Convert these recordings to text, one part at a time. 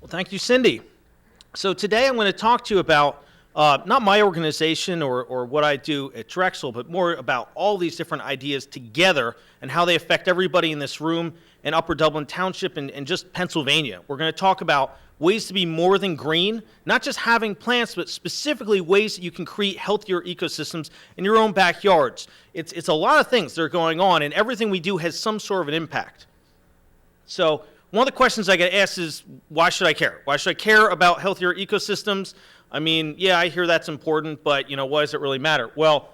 Well, thank you, Cindy. So today I'm going to talk to you about not my organization or what I do at Drexel, but more about all these different ideas together and how they affect everybody in this room in Upper Dublin Township and just Pennsylvania. We're going to talk about ways to be more than green, not just having plants, but specifically ways that you can create healthier ecosystems in your own backyards. It's a lot of things that are going on, and everything we do has some sort of an impact. So one of the questions I get asked is, why should I care? Why should I care about healthier ecosystems? I mean, yeah, I hear that's important, but, why does it really matter? Well,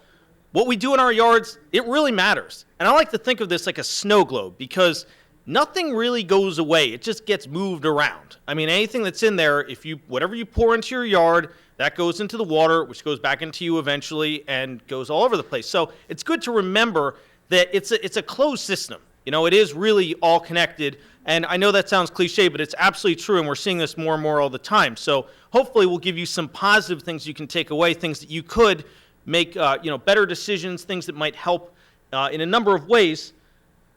what we do in our yards, it really matters. And I like to think of this like a snow globe because nothing really goes away. It just gets moved around. I mean, anything that's in there, whatever you pour into your yard, that goes into the water, which goes back into you eventually and goes all over the place. So it's good to remember that it's a closed system. It is really all connected. And I know that sounds cliche, but it's absolutely true, and we're seeing this more and more all the time. So hopefully we'll give you some positive things you can take away, things that you could make better decisions, things that might help in a number of ways.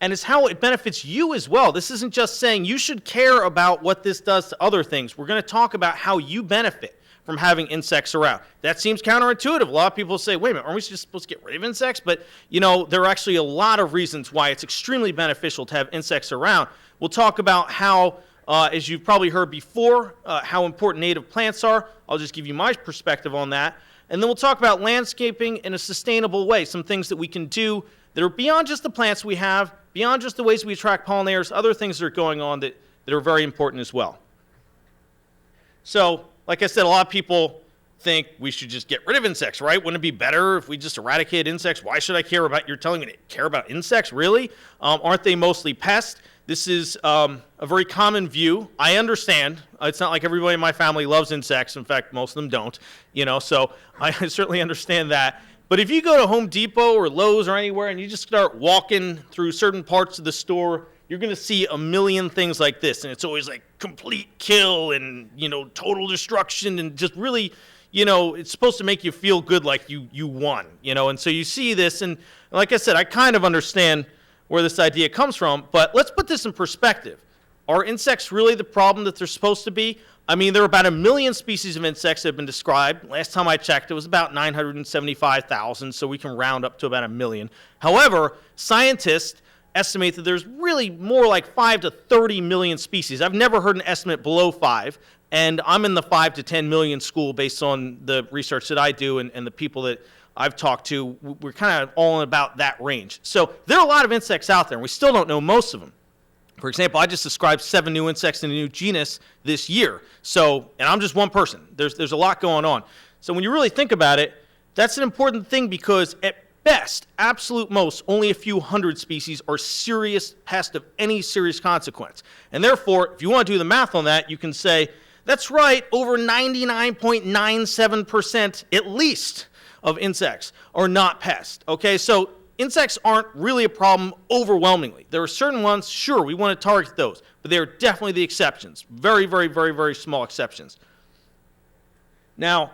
And it's how it benefits you as well. This isn't just saying you should care about what this does to other things. We're going to talk about how you benefit from having insects around. That seems counterintuitive. A lot of people say, wait a minute, aren't we just supposed to get rid of insects? But, there are actually a lot of reasons why it's extremely beneficial to have insects around. We'll talk about how, as you've probably heard before, how important native plants are. I'll just give you my perspective on that. And then we'll talk about landscaping in a sustainable way, some things that we can do that are beyond just the plants we have, beyond just the ways we attract pollinators, other things that are going on that are very important as well. So, like I said, a lot of people think we should just get rid of insects, right? Wouldn't it be better if we just eradicated insects? Why should I care about, you're telling me to care about insects? Really? Aren't they mostly pests? This is a very common view. I understand. It's not like everybody in my family loves insects. In fact, most of them don't, so I certainly understand that. But if you go to Home Depot or Lowe's or anywhere and you just start walking through certain parts of the store, you're going to see a million things like this. And it's always like complete kill and, total destruction and just really, it's supposed to make you feel good like you won, And so you see this. And like I said, I kind of understand where this idea comes from. But let's put this in perspective. Are insects really the problem that they're supposed to be? I mean, there are about 1 million species of insects that have been described. Last time I checked, it was about 975,000, so we can round up to about 1 million. However, scientists estimate that there's really more like 5 to 30 million species. I've never heard an estimate below 5, and I'm in the 5 to 10 million school based on the research that I do and the people that I've talked to. We're kind of all in about that range. So there are a lot of insects out there, and we still don't know most of them. For example, I just described 7 new insects in a new genus this year. So, and I'm just one person. There's a lot going on. So when you really think about it, that's an important thing because at best, absolute most, only a few hundred species are serious pests of any serious consequence. And therefore, if you want to do the math on that, you can say, that's right, over 99.97% at least of insects are not pests. Okay, so insects aren't really a problem overwhelmingly. There are certain ones, sure, we want to target those, but they are definitely the exceptions. Very, very, very, very small exceptions. Now,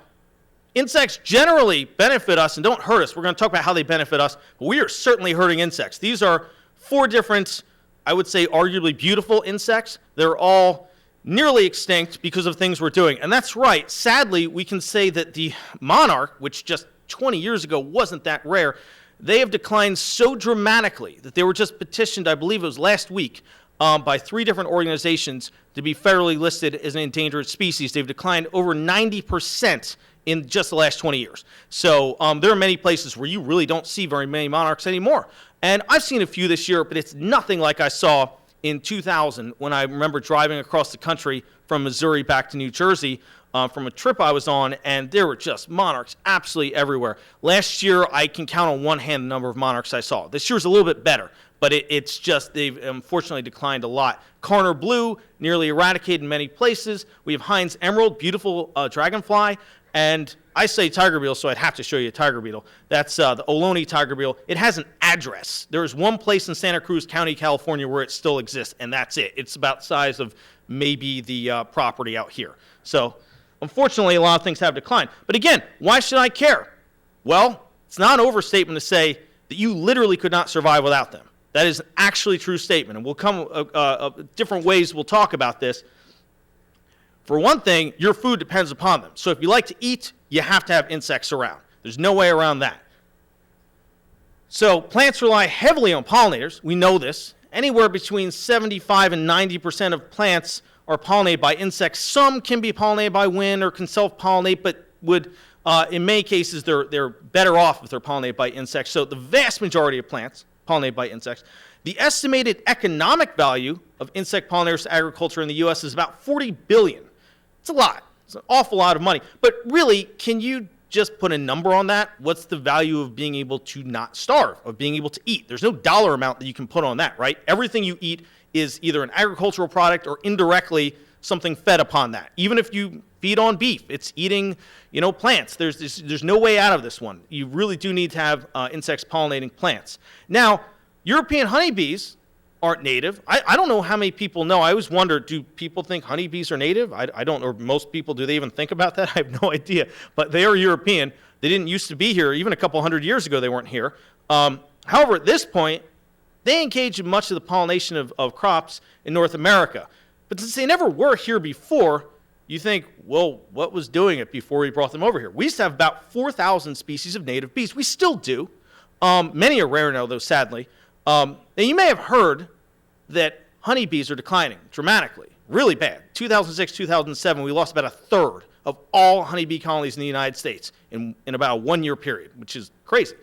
insects generally benefit us and don't hurt us. We're going to talk about how they benefit us, but we are certainly hurting insects. These are 4 different, I would say, arguably beautiful insects. They're all nearly extinct because of things we're doing. And that's right. Sadly, we can say that the monarch, which just 20 years ago wasn't that rare, they have declined so dramatically that they were just petitioned, I believe it was last week, by 3 different organizations to be federally listed as an endangered species. They've declined over 90% in just the last 20 years. So there are many places where you really don't see very many monarchs anymore. And I've seen a few this year, but it's nothing like I saw in 2000 when I remember driving across the country from Missouri back to New Jersey from a trip I was on, and there were just monarchs absolutely everywhere. Last year, I can count on one hand the number of monarchs I saw. This year's a little bit better, but it's just they've unfortunately declined a lot. Carner blue, nearly eradicated in many places. We have Heinz emerald, beautiful dragonfly, and I say tiger beetle, so I'd have to show you a tiger beetle. That's the Ohlone tiger beetle. It has an address. There is one place in Santa Cruz County, California, where it still exists, and that's it. It's about the size of maybe the property out here. So, unfortunately, a lot of things have declined. But again, why should I care? Well, it's not an overstatement to say that you literally could not survive without them. That is an actually true statement, and we'll come different ways we'll talk about this. For one thing, your food depends upon them. So if you like to eat, you have to have insects around. There's no way around that. So plants rely heavily on pollinators. We know this. Anywhere between 75 and 90% of plants are pollinated by insects. Some can be pollinated by wind or can self-pollinate, but would, in many cases, they're better off if they're pollinated by insects. So the vast majority of plants pollinated by insects. The estimated economic value of insect pollinators to agriculture in the U.S. is about $40 billion. It's a lot. It's an awful lot of money. But really, can you just put a number on that? What's the value of being able to not starve, of being able to eat? There's no dollar amount that you can put on that, right? Everything you eat is either an agricultural product or indirectly something fed upon that. Even if you feed on beef, it's eating, plants. There's no way out of this one. You really do need to have insects pollinating plants. Now, European honeybees aren't native. I don't know how many people know. I always wonder, do people think honeybees are native? I don't, or most people, do they even think about that? I have no idea. But they are European. They didn't used to be here. Even a couple hundred years ago, they weren't here. However, at this point, they engage in much of the pollination of crops in North America. But since they never were here before, you think, well, what was doing it before we brought them over here? We used to have about 4,000 species of native bees. We still do. Many are rare now, though, sadly. Now, you may have heard that honeybees are declining dramatically, really bad. 2006, 2007, we lost about a third of all honeybee colonies in the United States in about a one-year period, which is crazy.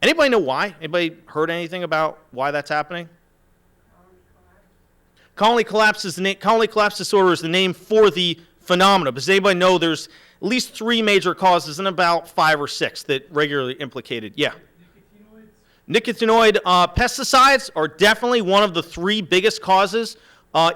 Anybody know why? Anybody heard anything about why that's happening? Colony collapse disorder is the name for the phenomena. But does anybody know there's at least 3 major causes and about 5 or 6 that regularly implicated? Yeah. Nicotinoid pesticides are definitely one of the 3 biggest causes.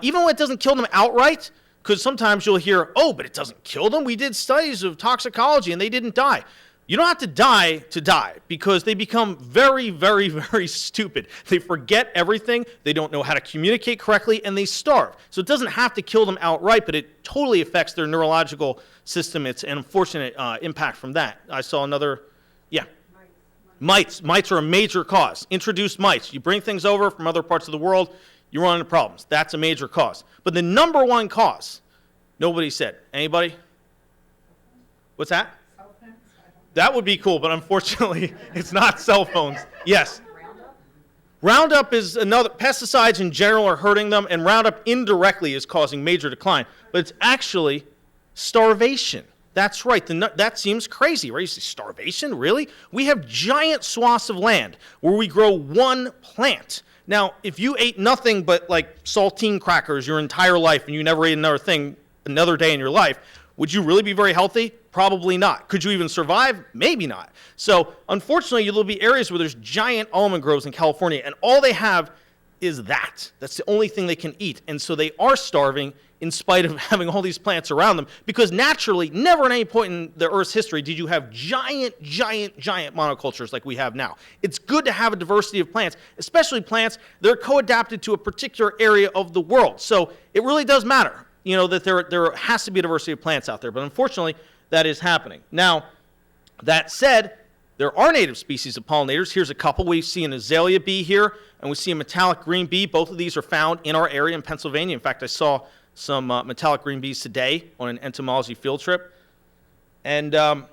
Even when it doesn't kill them outright, because sometimes you'll hear, oh, but it doesn't kill them. We did studies of toxicology and they didn't die. You don't have to die because they become very, very, very stupid. They forget everything. They don't know how to communicate correctly, and they starve. So it doesn't have to kill them outright, but it totally affects their neurological system. It's an unfortunate impact from that. I saw another, yeah. Mites are a major cause. Introduced mites. You bring things over from other parts of the world, you run into problems. That's a major cause. But the number one cause, nobody said. Anybody? What's that? That would be cool, but unfortunately, it's not cell phones. Yes. Roundup is another. Pesticides in general are hurting them, and Roundup indirectly is causing major decline. But it's actually starvation. That's right. That seems crazy, right? You say, starvation? Really? We have giant swaths of land where we grow one plant. Now, if you ate nothing but like saltine crackers your entire life and you never ate another day in your life, would you really be very healthy? Probably not. Could you even survive? Maybe not. So, unfortunately, there'll be areas where there's giant almond groves in California, and all they have is that. That's the only thing they can eat. And so they are starving in spite of having all these plants around them, because naturally, never at any point in the Earth's history did you have giant monocultures like we have now. It's good to have a diversity of plants, especially plants that are co-adapted to a particular area of the world. So it really does matter, that there has to be a diversity of plants out there. But unfortunately, that is happening. Now, that said, there are native species of pollinators. Here's a couple. We see an azalea bee here, and we see a metallic green bee. Both of these are found in our area in Pennsylvania. In fact, I saw some metallic green bees today on an entomology field trip. And, so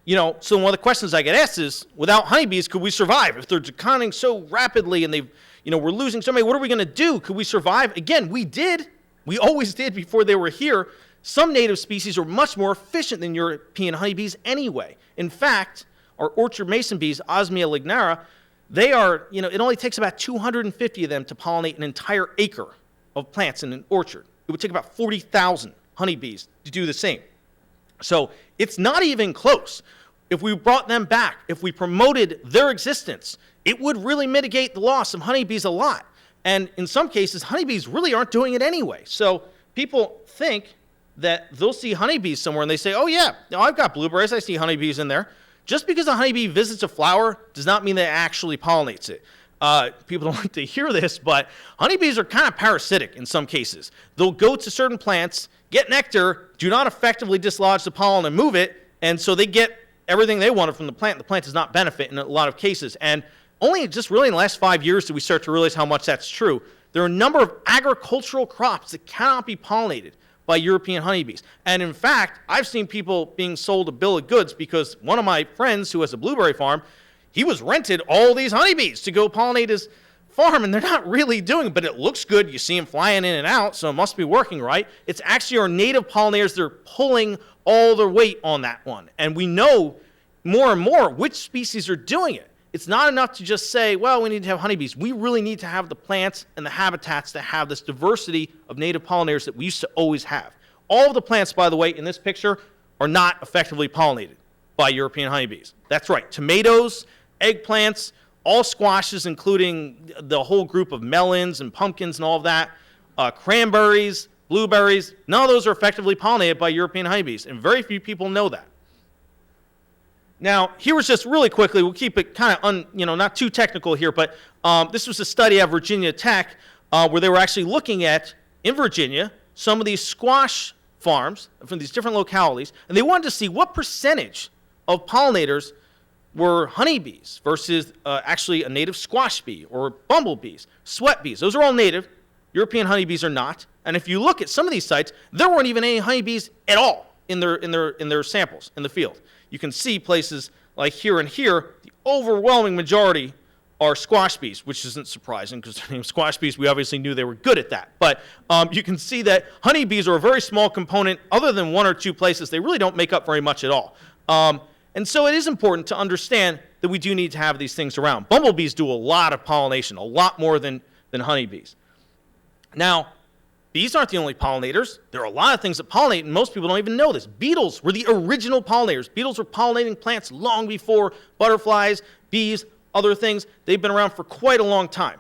one of the questions I get asked is, without honeybees, could we survive? If they're declining so rapidly and we're losing so many, what are we going to do? Could we survive? Again, we did. We always did before they were here. Some native species are much more efficient than European honeybees anyway. In fact, our orchard mason bees, Osmia lignara, they are, it only takes about 250 of them to pollinate an entire acre of plants in an orchard. It would take about 40,000 honeybees to do the same. So it's not even close. If we brought them back, if we promoted their existence, it would really mitigate the loss of honeybees a lot. And in some cases, honeybees really aren't doing it anyway. So people think that they'll see honeybees somewhere and they say, oh yeah, I've got blueberries, I see honeybees in there. Just because a honeybee visits a flower does not mean that it actually pollinates it. People don't like to hear this, but honeybees are kind of parasitic in some cases. They'll go to certain plants, get nectar, do not effectively dislodge the pollen and move it, and so they get everything they wanted from the plant. The plant does not benefit in a lot of cases. And only just really in the last 5 years did we start to realize how much that's true. there are a number of agricultural crops that cannot be pollinated by European honeybees. And in fact, I've seen people being sold a bill of goods because one of my friends who has a blueberry farm, he was rented all these honeybees to go pollinate his farm, and they're not really doing it, but it looks good. You see them flying in and out, so it must be working right. It's actually our native pollinators that are pulling all their weight on that one. And we know more and more which species are doing it. It's not enough to just say, well, we need to have honeybees. We really need to have the plants and the habitats that have this diversity of native pollinators that we used to always have. All of the plants, by the way, in this picture are not effectively pollinated by European honeybees. That's right. Tomatoes, eggplants, all squashes, including the whole group of melons and pumpkins and all of that, cranberries, blueberries, none of those are effectively pollinated by European honeybees, and very few people know that. Now, here was just really quickly, we'll keep it kind of, not too technical here, but this was a study at Virginia Tech where they were actually looking at, in Virginia, some of these squash farms from these different localities, and they wanted to see what percentage of pollinators were honeybees versus actually a native squash bee or bumblebees, sweat bees. Those are all native. European honeybees are not. And if you look at some of these sites, there weren't even any honeybees at all in their samples in the field. You can see places like here and here, the overwhelming majority are squash bees, which isn't surprising because they're named squash bees. We obviously knew they were good at that. But you can see that honeybees are a very small component. Other than one or two places, they really don't make up very much at all. And so it is important to understand that we do need to have these things around. Bumblebees do a lot of pollination, a lot more than honeybees. Now, bees aren't the only pollinators. There are a lot of things that pollinate, and most people don't even know this. Beetles were the original pollinators. Beetles were pollinating plants long before butterflies, bees, other things. They've been around for quite a long time.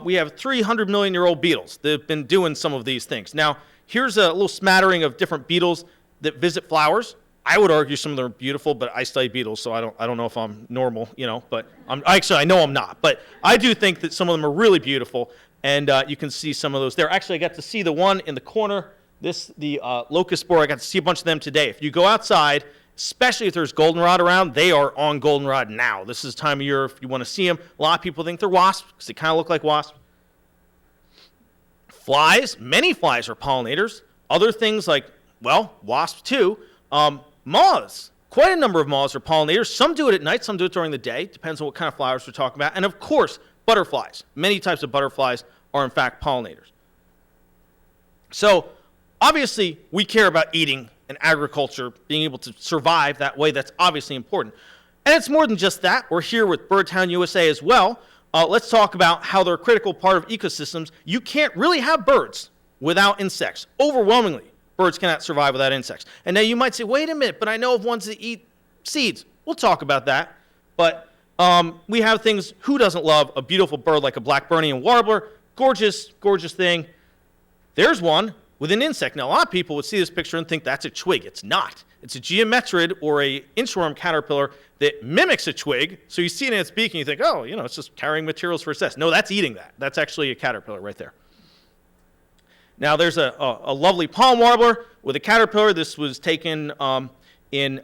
We have 300-million-year-old beetles that have been doing some of these things. Now, here's a little smattering of different beetles that visit flowers. I would argue some of them are beautiful, but I study beetles, so I don't know if I'm normal, but I know I'm not. But I do think that some of them are really beautiful, and you can see some of those there. Actually, I got to see the one in the corner, the locust borer. I got to see a bunch of them today. If you go outside, especially if there's goldenrod around, they are on goldenrod now. This is the time of year if you want to see them. A lot of people think they're wasps because they kind of look like wasps. Flies, many flies are pollinators. Other things like, wasps too. Moths, quite a number of moths are pollinators. Some do it at night, some do it during the day. Depends on what kind of flowers we're talking about. And of course, butterflies. Many types of butterflies are in fact pollinators. So obviously, we care about eating and agriculture, being able to survive that way. That's obviously important. And it's more than just that. We're here with Birdtown USA as well. Let's talk about how they're a critical part of ecosystems. You can't really have birds without insects. Overwhelmingly, birds cannot survive without insects. And now you might say, wait a minute, but I know of ones that eat seeds. We'll talk about that. But we have things, who doesn't love a beautiful bird like a black-Burnian warbler? Gorgeous, gorgeous thing. There's one with an insect. Now, a lot of people would see this picture and think that's a twig. It's not. It's a geometrid or a inchworm caterpillar that mimics a twig. So you see it in its beak and you think, it's just carrying materials for its nest. No, that's eating that. That's actually a caterpillar right there. Now, there's a lovely palm warbler with a caterpillar. This was taken in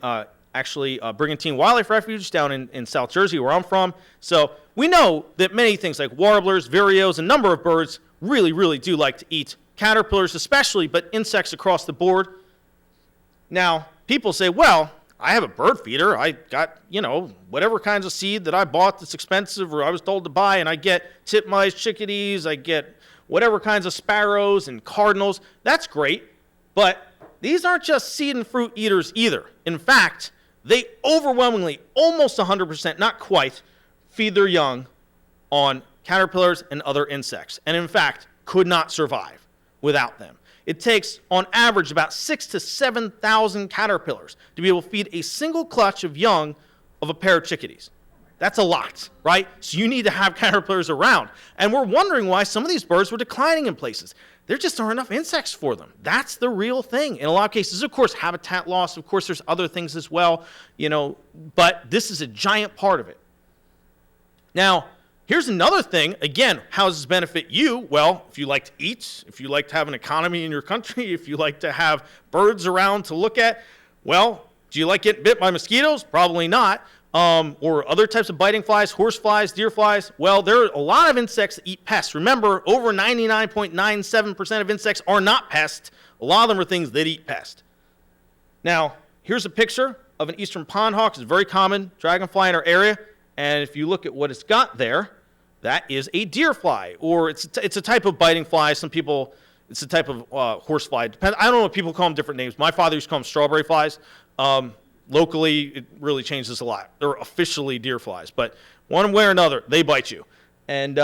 Brigantine Wildlife Refuge down in South Jersey, where I'm from. So we know that many things like warblers, vireos, a number of birds really, really do like to eat caterpillars especially, but insects across the board. Now, people say, well, I have a bird feeder. I got, whatever kinds of seed that I bought that's expensive or I was told to buy, and I get titmice, chickadees, I get whatever kinds of sparrows and cardinals. That's great, but these aren't just seed and fruit eaters either. In fact, they overwhelmingly, almost 100%, not quite, feed their young on caterpillars and other insects, and in fact, could not survive without them. It takes, on average, about 6,000 to 7,000 caterpillars to be able to feed a single clutch of young of a pair of chickadees. That's a lot, right? So you need to have caterpillars around. And we're wondering why some of these birds were declining in places. There just aren't enough insects for them. That's the real thing. In a lot of cases, of course, habitat loss. Of course, there's other things as well, but this is a giant part of it. Now, here's another thing. Again, how does this benefit you? Well, if you like to eat, if you like to have an economy in your country, if you like to have birds around to look at, well, do you like getting bit by mosquitoes? Probably not. or other types of biting flies, horse flies, deer flies. Well, there are a lot of insects that eat pests. Remember, over 99.97% of insects are not pests. A lot of them are things that eat pests. Now, here's a picture of an eastern pond hawk. It's a very common dragonfly in our area. And if you look at what it's got there, that is a deer fly, or it's a type of biting fly. Some people, it's a type of horse fly. I don't know what people call them different names. My father used to call them strawberry flies. Locally, it really changes a lot. They're officially deer flies, but one way or another, they bite you. And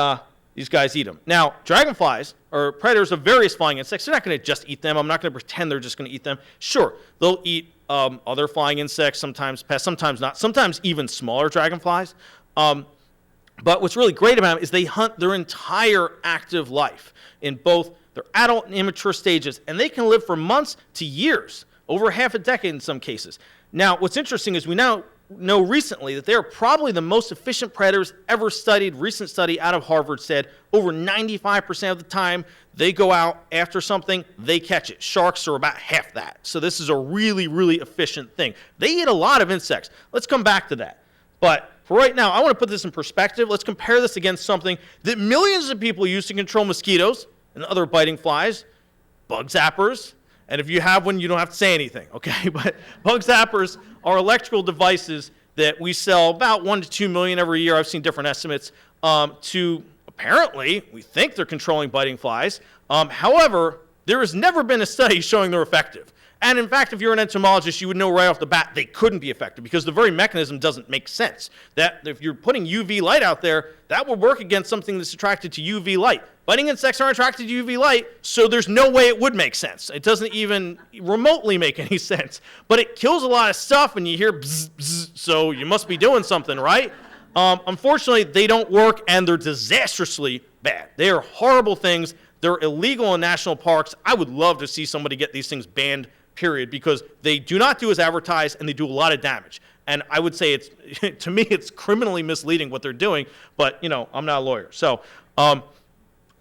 these guys eat them. Now, dragonflies are predators of various flying insects. They're not going to just eat them. I'm not going to pretend they're just going to eat them. Sure, they'll eat other flying insects, sometimes pests, sometimes not, sometimes even smaller dragonflies. But what's really great about them is they hunt their entire active life in both their adult and immature stages, and they can live for months to years, over half a decade in some cases. Now, what's interesting is we now know recently that they are probably the most efficient predators ever studied. Recent study out of Harvard said over 95% of the time they go out after something, they catch it. Sharks are about half that. So this is a really, really efficient thing. They eat a lot of insects. Let's come back to that. But for right now, I want to put this in perspective. Let's compare this against something that millions of people use to control mosquitoes and other biting flies, bug zappers. And if you have one, you don't have to say anything, okay? But bug zappers are electrical devices that we sell about 1 to 2 million every year. I've seen different estimates to apparently, we think they're controlling biting flies. However, there has never been a study showing they're effective. And in fact, if you're an entomologist, you would know right off the bat they couldn't be effective because the very mechanism doesn't make sense. That if you're putting UV light out there, that will work against something that's attracted to UV light. Biting insects aren't attracted to UV light, so there's no way it would make sense. It doesn't even remotely make any sense. But it kills a lot of stuff, and you hear bzz, bzz, so you must be doing something, right? Unfortunately, they don't work, and they're disastrously bad. They are horrible things. They're illegal in national parks. I would love to see somebody get these things banned, period, because they do not do as advertised, and they do a lot of damage. And I would say it's, to me, it's criminally misleading what they're doing, but, you know, I'm not a lawyer. So,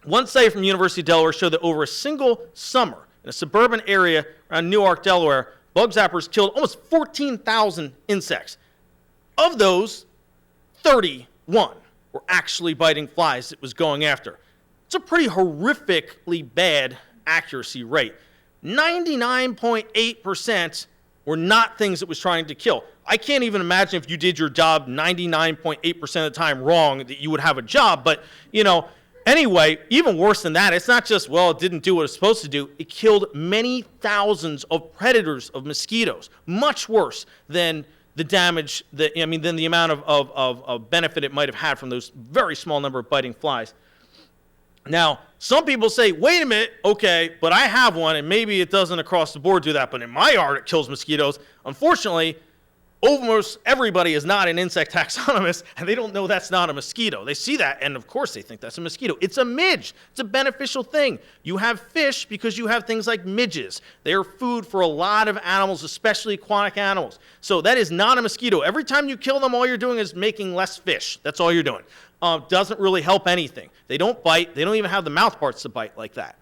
one study from the University of Delaware showed that over a single summer in a suburban area around Newark, Delaware, bug zappers killed almost 14,000 insects. Of those, 31 were actually biting flies it was going after. It's a pretty horrifically bad accuracy rate. 99.8% were not things it was trying to kill. I can't even imagine if you did your job 99.8% of the time wrong that you would have a job, but, you know, anyway, even worse than that, it's not just, well, it didn't do what it was supposed to do. It killed many thousands of predators of mosquitoes, much worse than the damage, than the amount of benefit it might have had from those very small number of biting flies. Now, some people say, wait a minute, okay, but I have one, and maybe it doesn't across the board do that, but in my yard it kills mosquitoes. Unfortunately, almost everybody is not an insect taxonomist, and they don't know that's not a mosquito. They see that, and of course they think that's a mosquito. It's a midge. It's a beneficial thing. You have fish because you have things like midges. They are food for a lot of animals, especially aquatic animals. So that is not a mosquito. Every time you kill them, all you're doing is making less fish. That's all you're doing. Doesn't really help anything. They don't bite. They don't even have the mouth parts to bite like that.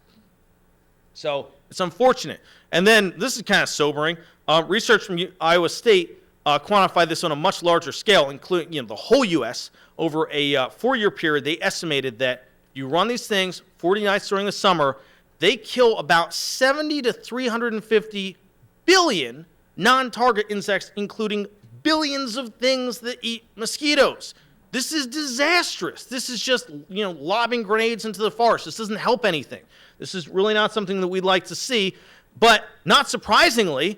So it's unfortunate. And then this is kind of sobering. Research from Iowa State quantified this on a much larger scale, including the whole U.S. over a 4-year period. They estimated that you run these things 40 nights during the summer, they kill about 70 to 350 billion non-target insects, including billions of things that eat mosquitoes. This is disastrous. This is just, lobbing grenades into the forest. This doesn't help anything. This is really not something that we'd like to see. But not surprisingly,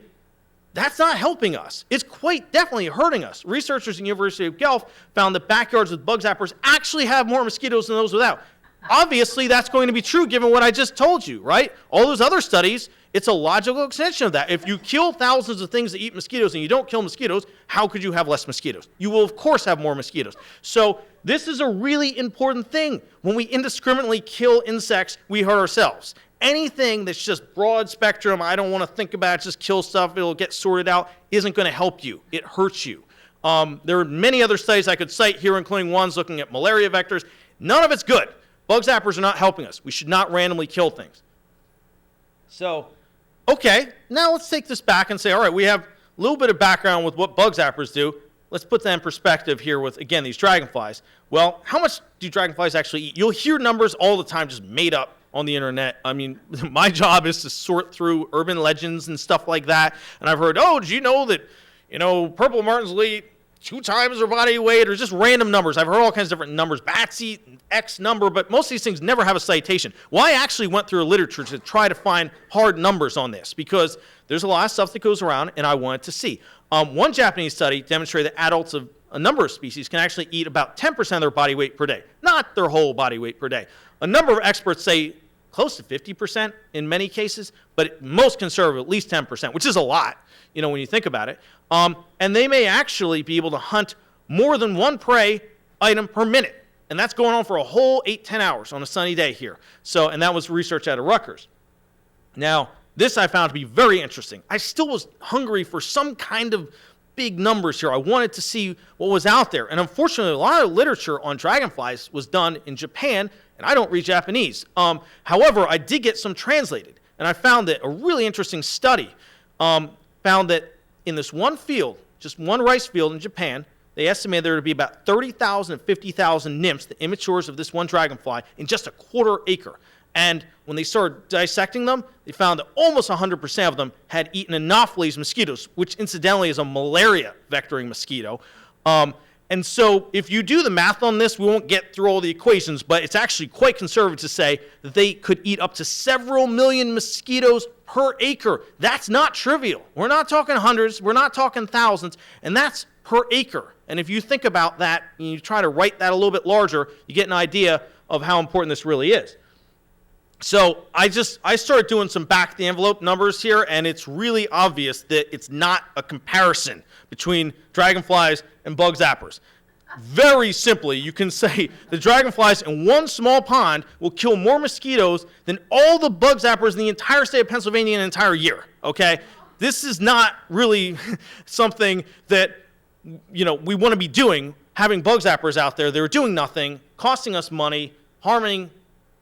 that's not helping us. It's quite definitely hurting us. Researchers at the University of Guelph found that backyards with bug zappers actually have more mosquitoes than those without. Obviously, that's going to be true given what I just told you, right? All those other studies, it's a logical extension of that. If you kill thousands of things that eat mosquitoes and you don't kill mosquitoes, how could you have less mosquitoes? You will, of course, have more mosquitoes. So this is a really important thing. When we indiscriminately kill insects, we hurt ourselves. Anything that's just broad spectrum, I don't want to think about it, just kill stuff, it'll get sorted out, isn't going to help you. It hurts you. There are many other studies I could cite here, including ones looking at malaria vectors. None of it's good. Bug zappers are not helping us. We should not randomly kill things. So, okay, now let's take this back and say, all right, we have a little bit of background with what bug zappers do. let's put that in perspective here with, again, these dragonflies. Well, how much do dragonflies actually eat? You'll hear numbers all the time just made up on the internet. I mean, my job is to sort through urban legends and stuff like that. And I've heard, oh, did you know that, purple martins will eat 2 times their body weight, or just random numbers. I've heard all kinds of different numbers. Bats eat X number, but most of these things never have a citation. Well, I actually went through a literature to try to find hard numbers on this because there's a lot of stuff that goes around, and I wanted to see. One Japanese study demonstrated that adults of a number of species can actually eat about 10% of their body weight per day, not their whole body weight per day. A number of experts say close to 50% in many cases, but most conservative, at least 10%, which is a lot, when you think about it. And they may actually be able to hunt more than one prey item per minute. And that's going on for a whole 8-10 hours on a sunny day here. And that was research out of Rutgers. Now, this I found to be very interesting. I still was hungry for some kind of big numbers here. I wanted to see what was out there. And unfortunately, a lot of literature on dragonflies was done in Japan, and I don't read Japanese. However, I did get some translated. And I found that a really interesting study found that in this one field, just one rice field in Japan, they estimated there to be about 30,000 to 50,000 nymphs, the immatures of this one dragonfly, in just a quarter acre. And when they started dissecting them, they found that almost 100% of them had eaten Anopheles mosquitoes, which incidentally is a malaria vectoring mosquito. And so if you do the math on this, we won't get through all the equations, but it's actually quite conservative to say that they could eat up to several million mosquitoes per acre. That's not trivial. We're not talking hundreds. We're not talking thousands. And that's per acre. And if you think about that and you try to write that a little bit larger, you get an idea of how important this really is. So I started doing some back-of-the-envelope numbers here, and it's really obvious that it's not a comparison between dragonflies and bug zappers. Very simply, you can say the dragonflies in one small pond will kill more mosquitoes than all the bug zappers in the entire state of Pennsylvania in an entire year, okay? This is not really something that, we want to be doing, having bug zappers out there. They're doing nothing, costing us money, harming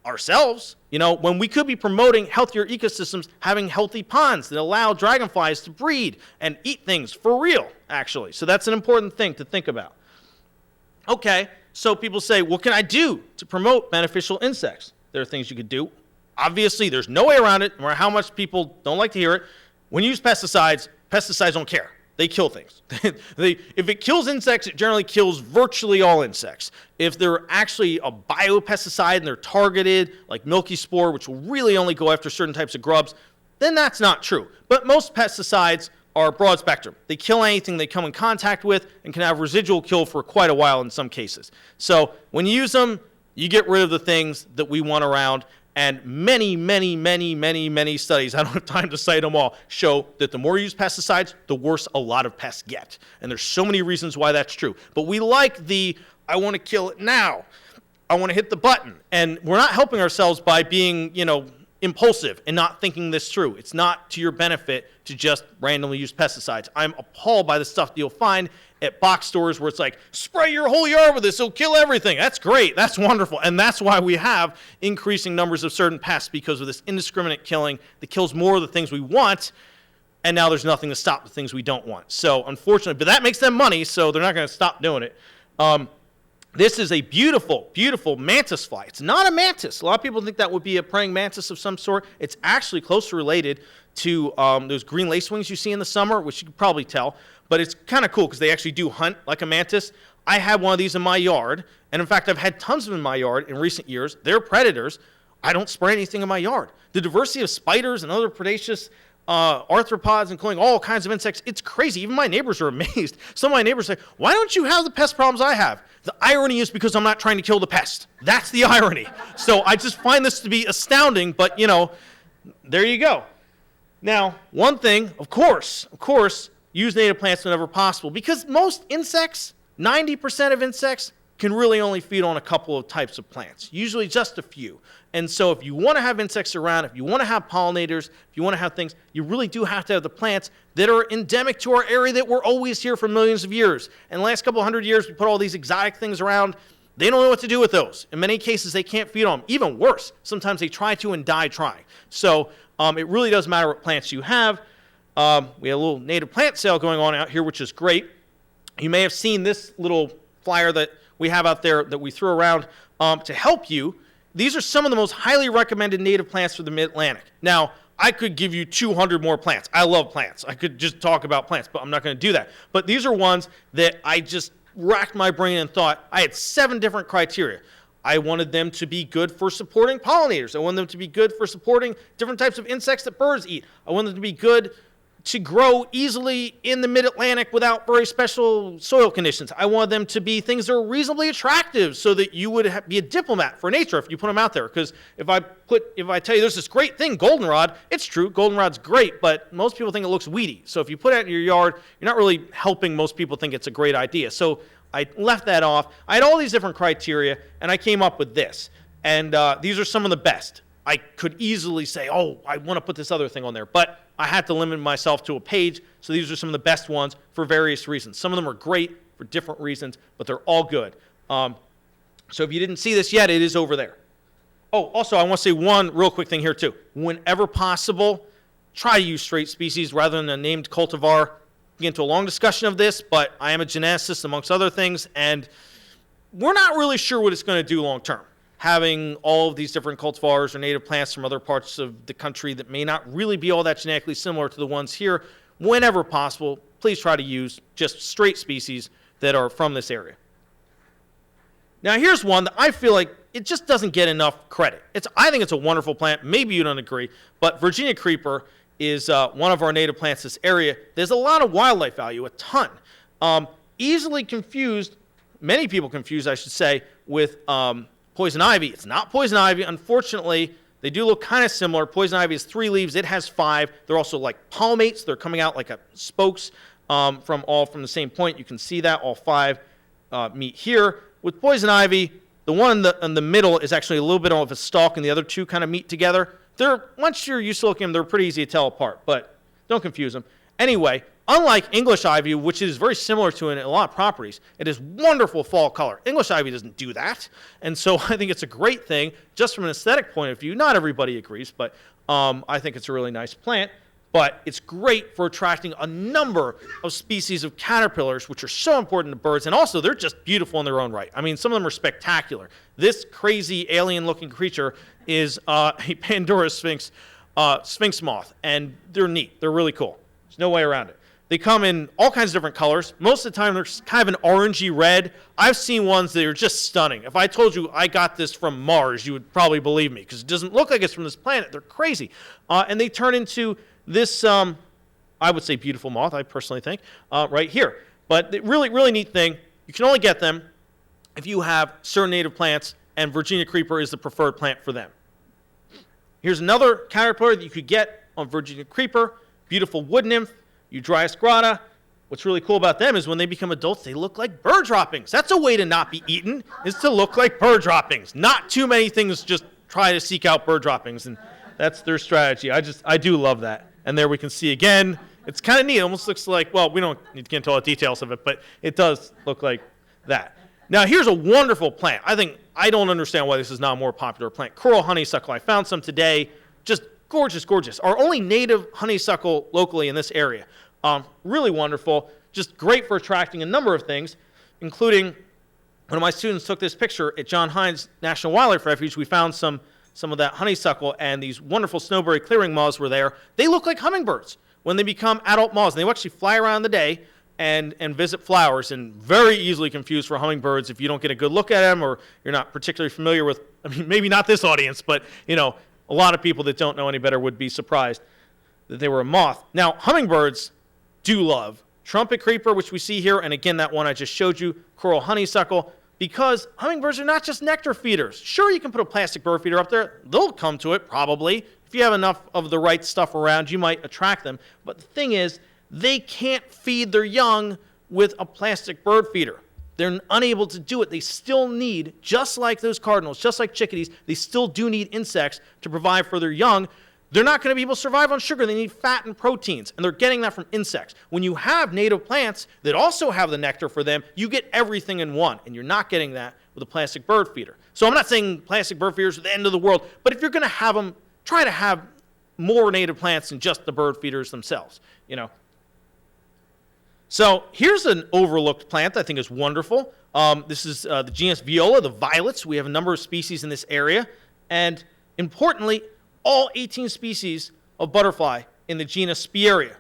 ourselves, when we could be promoting healthier ecosystems, having healthy ponds that allow dragonflies to breed and eat things for real, actually. So that's an important thing to think about. Okay, so people say, what can I do to promote beneficial insects? There are things you could do. Obviously, there's no way around it, no matter how much people don't like to hear it. When you use pesticides don't care. They kill things. If it kills insects, it generally kills virtually all insects. If they're actually a biopesticide and they're targeted, like milky spore, which will really only go after certain types of grubs, then that's not true. But most pesticides are broad spectrum. They kill anything they come in contact with and can have residual kill for quite a while in some cases. So when you use them, you get rid of the things that we want around. And many, many, many, many, many studies, I don't have time to cite them all, show that the more you use pesticides, the worse a lot of pests get. And there's so many reasons why that's true. But we like I want to kill it now. I want to hit the button. And we're not helping ourselves by being, impulsive and not thinking this through. It's not to your benefit to just randomly use pesticides. I'm appalled by the stuff that you'll find at box stores where it's like, spray your whole yard with this, it'll kill everything. That's great. That's wonderful. And that's why we have increasing numbers of certain pests, because of this indiscriminate killing that kills more of the things we want, and now there's nothing to stop the things we don't want. So unfortunately, but that makes them money, so they're not going to stop doing it. This is a beautiful, beautiful mantis fly. It's not a mantis. A lot of people think that would be a praying mantis of some sort. It's actually closely related to those green lacewings you see in the summer, which you can probably tell. But it's kind of cool because they actually do hunt like a mantis. I had one of these in my yard. And in fact, I've had tons of them in my yard in recent years. They're predators. I don't spray anything in my yard. The diversity of spiders and other predaceous arthropods, including all kinds of insects, it's crazy. Even my neighbors are amazed. Some of my neighbors say, why don't you have the pest problems I have? The irony is because I'm not trying to kill the pest. That's the irony. So I just find this to be astounding, but there you go. Now, one thing, of course, use native plants whenever possible, because most insects, 90% of insects, can really only feed on a couple of types of plants, usually just a few. And so if you want to have insects around, if you want to have pollinators, if you want to have things, you really do have to have the plants that are endemic to our area that were always here for millions of years. And the last couple hundred years, we put all these exotic things around. They don't know what to do with those. In many cases, they can't feed on them. Even worse, sometimes they try to and die trying. So it really does matter what plants you have. We have a little native plant sale going on out here, which is great. You may have seen this little flyer that we have out there that we threw around to help you. These are some of the most highly recommended native plants for the Mid-Atlantic. Now, I could give you 200 more plants. I love plants. I could just talk about plants, but I'm not going to do that. But these are ones that I just racked my brain and thought. I had 7 different criteria. I wanted them to be good for supporting pollinators. I wanted them to be good for supporting different types of insects that birds eat. I wanted them to be good to grow easily in the Mid-Atlantic without very special soil conditions. I wanted them to be things that are reasonably attractive so that you would be a diplomat for nature if you put them out there. Because if I tell you there's this great thing, goldenrod, it's true, goldenrod's great, but most people think it looks weedy. So if you put it out in your yard, you're not really helping most people think it's a great idea. So I left that off. I had all these different criteria, and I came up with this. And these are some of the best. I could easily say, oh, I want to put this other thing on there, but I had to limit myself to a page, so these are some of the best ones for various reasons. Some of them are great for different reasons, but they're all good. So if you didn't see this yet, it is over there. Oh, also, I want to say one real quick thing here, too. Whenever possible, try to use straight species rather than a named cultivar. Get into a long discussion of this, but I am a geneticist, amongst other things, and we're not really sure what it's going to do long term. Having all of these different cultivars or native plants from other parts of the country that may not really be all that genetically similar to the ones here, whenever possible, please try to use just straight species that are from this area. Now here's one that I feel like it just doesn't get enough credit. I think it's a wonderful plant. Maybe you don't agree, but Virginia creeper is one of our native plants in this area. There's a lot of wildlife value, a ton. Easily confused, many people confused, I should say, with poison ivy. It's not poison ivy. Unfortunately, they do look kind of similar. Poison ivy has 3 leaves. It has 5. They're also like palmates. They're coming out like spokes from the same point. You can see that all 5 meet here. With poison ivy, the one in the middle is actually a little bit of a stalk, and the other 2 kind of meet together. Once you're used to looking at them, they're pretty easy to tell apart, but don't confuse them. Anyway, unlike English ivy, which is very similar to it in a lot of properties, it is wonderful fall color. English ivy doesn't do that, and so I think it's a great thing just from an aesthetic point of view. Not everybody agrees, but I think it's a really nice plant. But it's great for attracting a number of species of caterpillars, which are so important to birds, and also they're just beautiful in their own right. I mean, some of them are spectacular. This crazy alien-looking creature is a Pandora sphinx moth, and they're neat. They're really cool. There's no way around it. They come in all kinds of different colors. Most of the time, they're kind of an orangey red. I've seen ones that are just stunning. If I told you I got this from Mars, you would probably believe me, because it doesn't look like it's from this planet. They're crazy. And they turn into this, I would say beautiful moth, I personally think, right here. But the really, really neat thing, you can only get them if you have certain native plants, and Virginia creeper is the preferred plant for them. Here's another caterpillar that you could get on Virginia creeper, beautiful wood nymph, Eudryas grata. What's really cool about them is when they become adults, they look like bird droppings. That's a way to not be eaten, is to look like bird droppings. Not too many things just try to seek out bird droppings, and that's their strategy. I do love that. And there we can see again, it's kind of neat. It almost looks like, well, we don't need to get into all the details of it, but it does look like that. Now, here's a wonderful plant. I don't understand why this is not a more popular plant. Coral honeysuckle. I found some today. Just gorgeous, gorgeous. Our only native honeysuckle locally in this area. Really wonderful. Just great for attracting a number of things, including one of my students took this picture at John Hines National Wildlife Refuge. We found some of that honeysuckle, and these wonderful snowberry clearing moths were there. They look like hummingbirds when they become adult moths. And they will actually fly around in the day and visit flowers, and very easily confused for hummingbirds if you don't get a good look at them or you're not particularly familiar with, maybe not this audience, but a lot of people that don't know any better would be surprised that they were a moth. Now, hummingbirds do love trumpet creeper, which we see here, and again, that one I just showed you, coral honeysuckle, because hummingbirds are not just nectar feeders. Sure, you can put a plastic bird feeder up there. They'll come to it, probably. If you have enough of the right stuff around, you might attract them. But the thing is, they can't feed their young with a plastic bird feeder. They're unable to do it. They still need, just like those cardinals, just like chickadees, they still do need insects to provide for their young. They're not going to be able to survive on sugar. They need fat and proteins, and they're getting that from insects. When you have native plants that also have the nectar for them, you get everything in one, and you're not getting that with a plastic bird feeder. So I'm not saying plastic bird feeders are the end of the world, but if you're going to have them, try to have more native plants than just the bird feeders themselves, So here's an overlooked plant I think is wonderful. This is the genus Viola, the violets. We have a number of species in this area. And importantly, all 18 species of butterfly in the genus Spieria,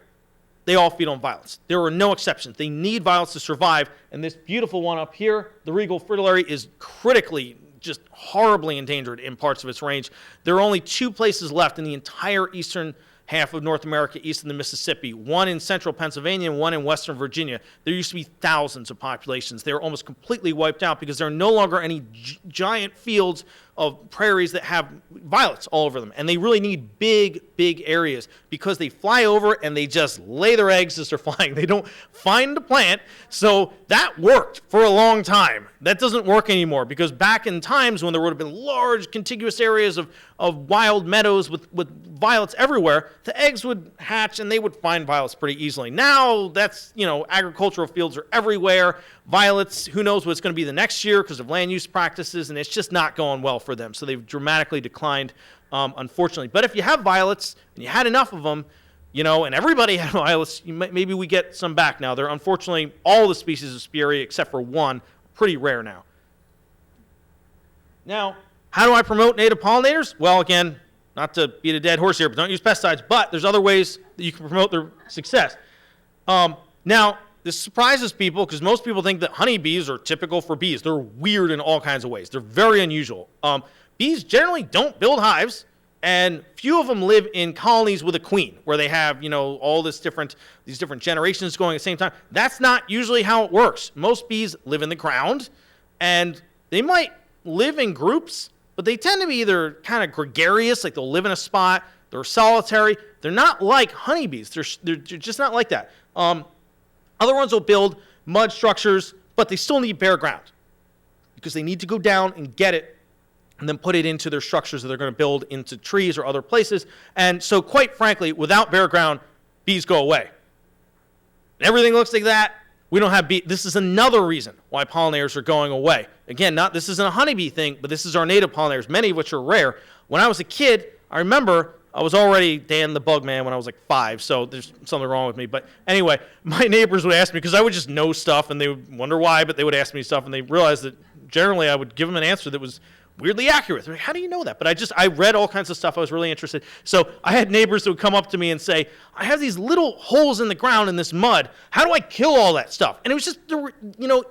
they all feed on violets. There are no exceptions. They need violets to survive. And this beautiful one up here, the regal fritillary, is critically, just horribly endangered in parts of its range. There are only 2 places left in the entire eastern half of North America east of the Mississippi, one in central Pennsylvania and one in western Virginia. There used to be thousands of populations. They were almost completely wiped out because there are no longer any giant fields of prairies that have violets all over them. And they really need big, big areas because they fly over and they just lay their eggs as they're flying. They don't find the plant. So that worked for a long time. That doesn't work anymore because back in times when there would have been large contiguous areas of wild meadows with violets everywhere, the eggs would hatch and they would find violets pretty easily. Now that's, agricultural fields are everywhere. Violets, who knows what's going to be the next year because of land use practices, and it's just not going well for them. So they've dramatically declined, unfortunately. But if you have violets and you had enough of them, and everybody had violets, maybe we get some back now. They're unfortunately all the species of Spieria except for one, pretty rare now. Now, how do I promote native pollinators? Well, again, not to beat a dead horse here, but don't use pesticides. But there's other ways that you can promote their success. Now, this surprises people because most people think that honeybees are typical for bees. They're weird in all kinds of ways. They're very unusual. Bees generally don't build hives, and few of them live in colonies with a queen where they have, all these different generations going at the same time. That's not usually how it works. Most bees live in the ground, and they might live in groups, but they tend to be either kind of gregarious, like they'll live in a spot. They're solitary. They're not like honeybees. They're just not like that. Other ones will build mud structures, but they still need bare ground because they need to go down and get it and then put it into their structures that they're going to build into trees or other places. And so, quite frankly, without bare ground, bees go away. And everything looks like that. We don't have bees. This is another reason why pollinators are going away. Again, this isn't a honeybee thing, but this is our native pollinators, many of which are rare. When I was a kid, I remember I was already Dan the Bug Man when I was like 5, so there's something wrong with me. But anyway, my neighbors would ask me, because I would just know stuff, and they would wonder why, but they would ask me stuff, and they realized that generally I would give them an answer that was weirdly accurate. They're like, how do you know that? But I read all kinds of stuff. I was really interested. So I had neighbors that would come up to me and say, I have these little holes in the ground in this mud. How do I kill all that stuff? And it was just,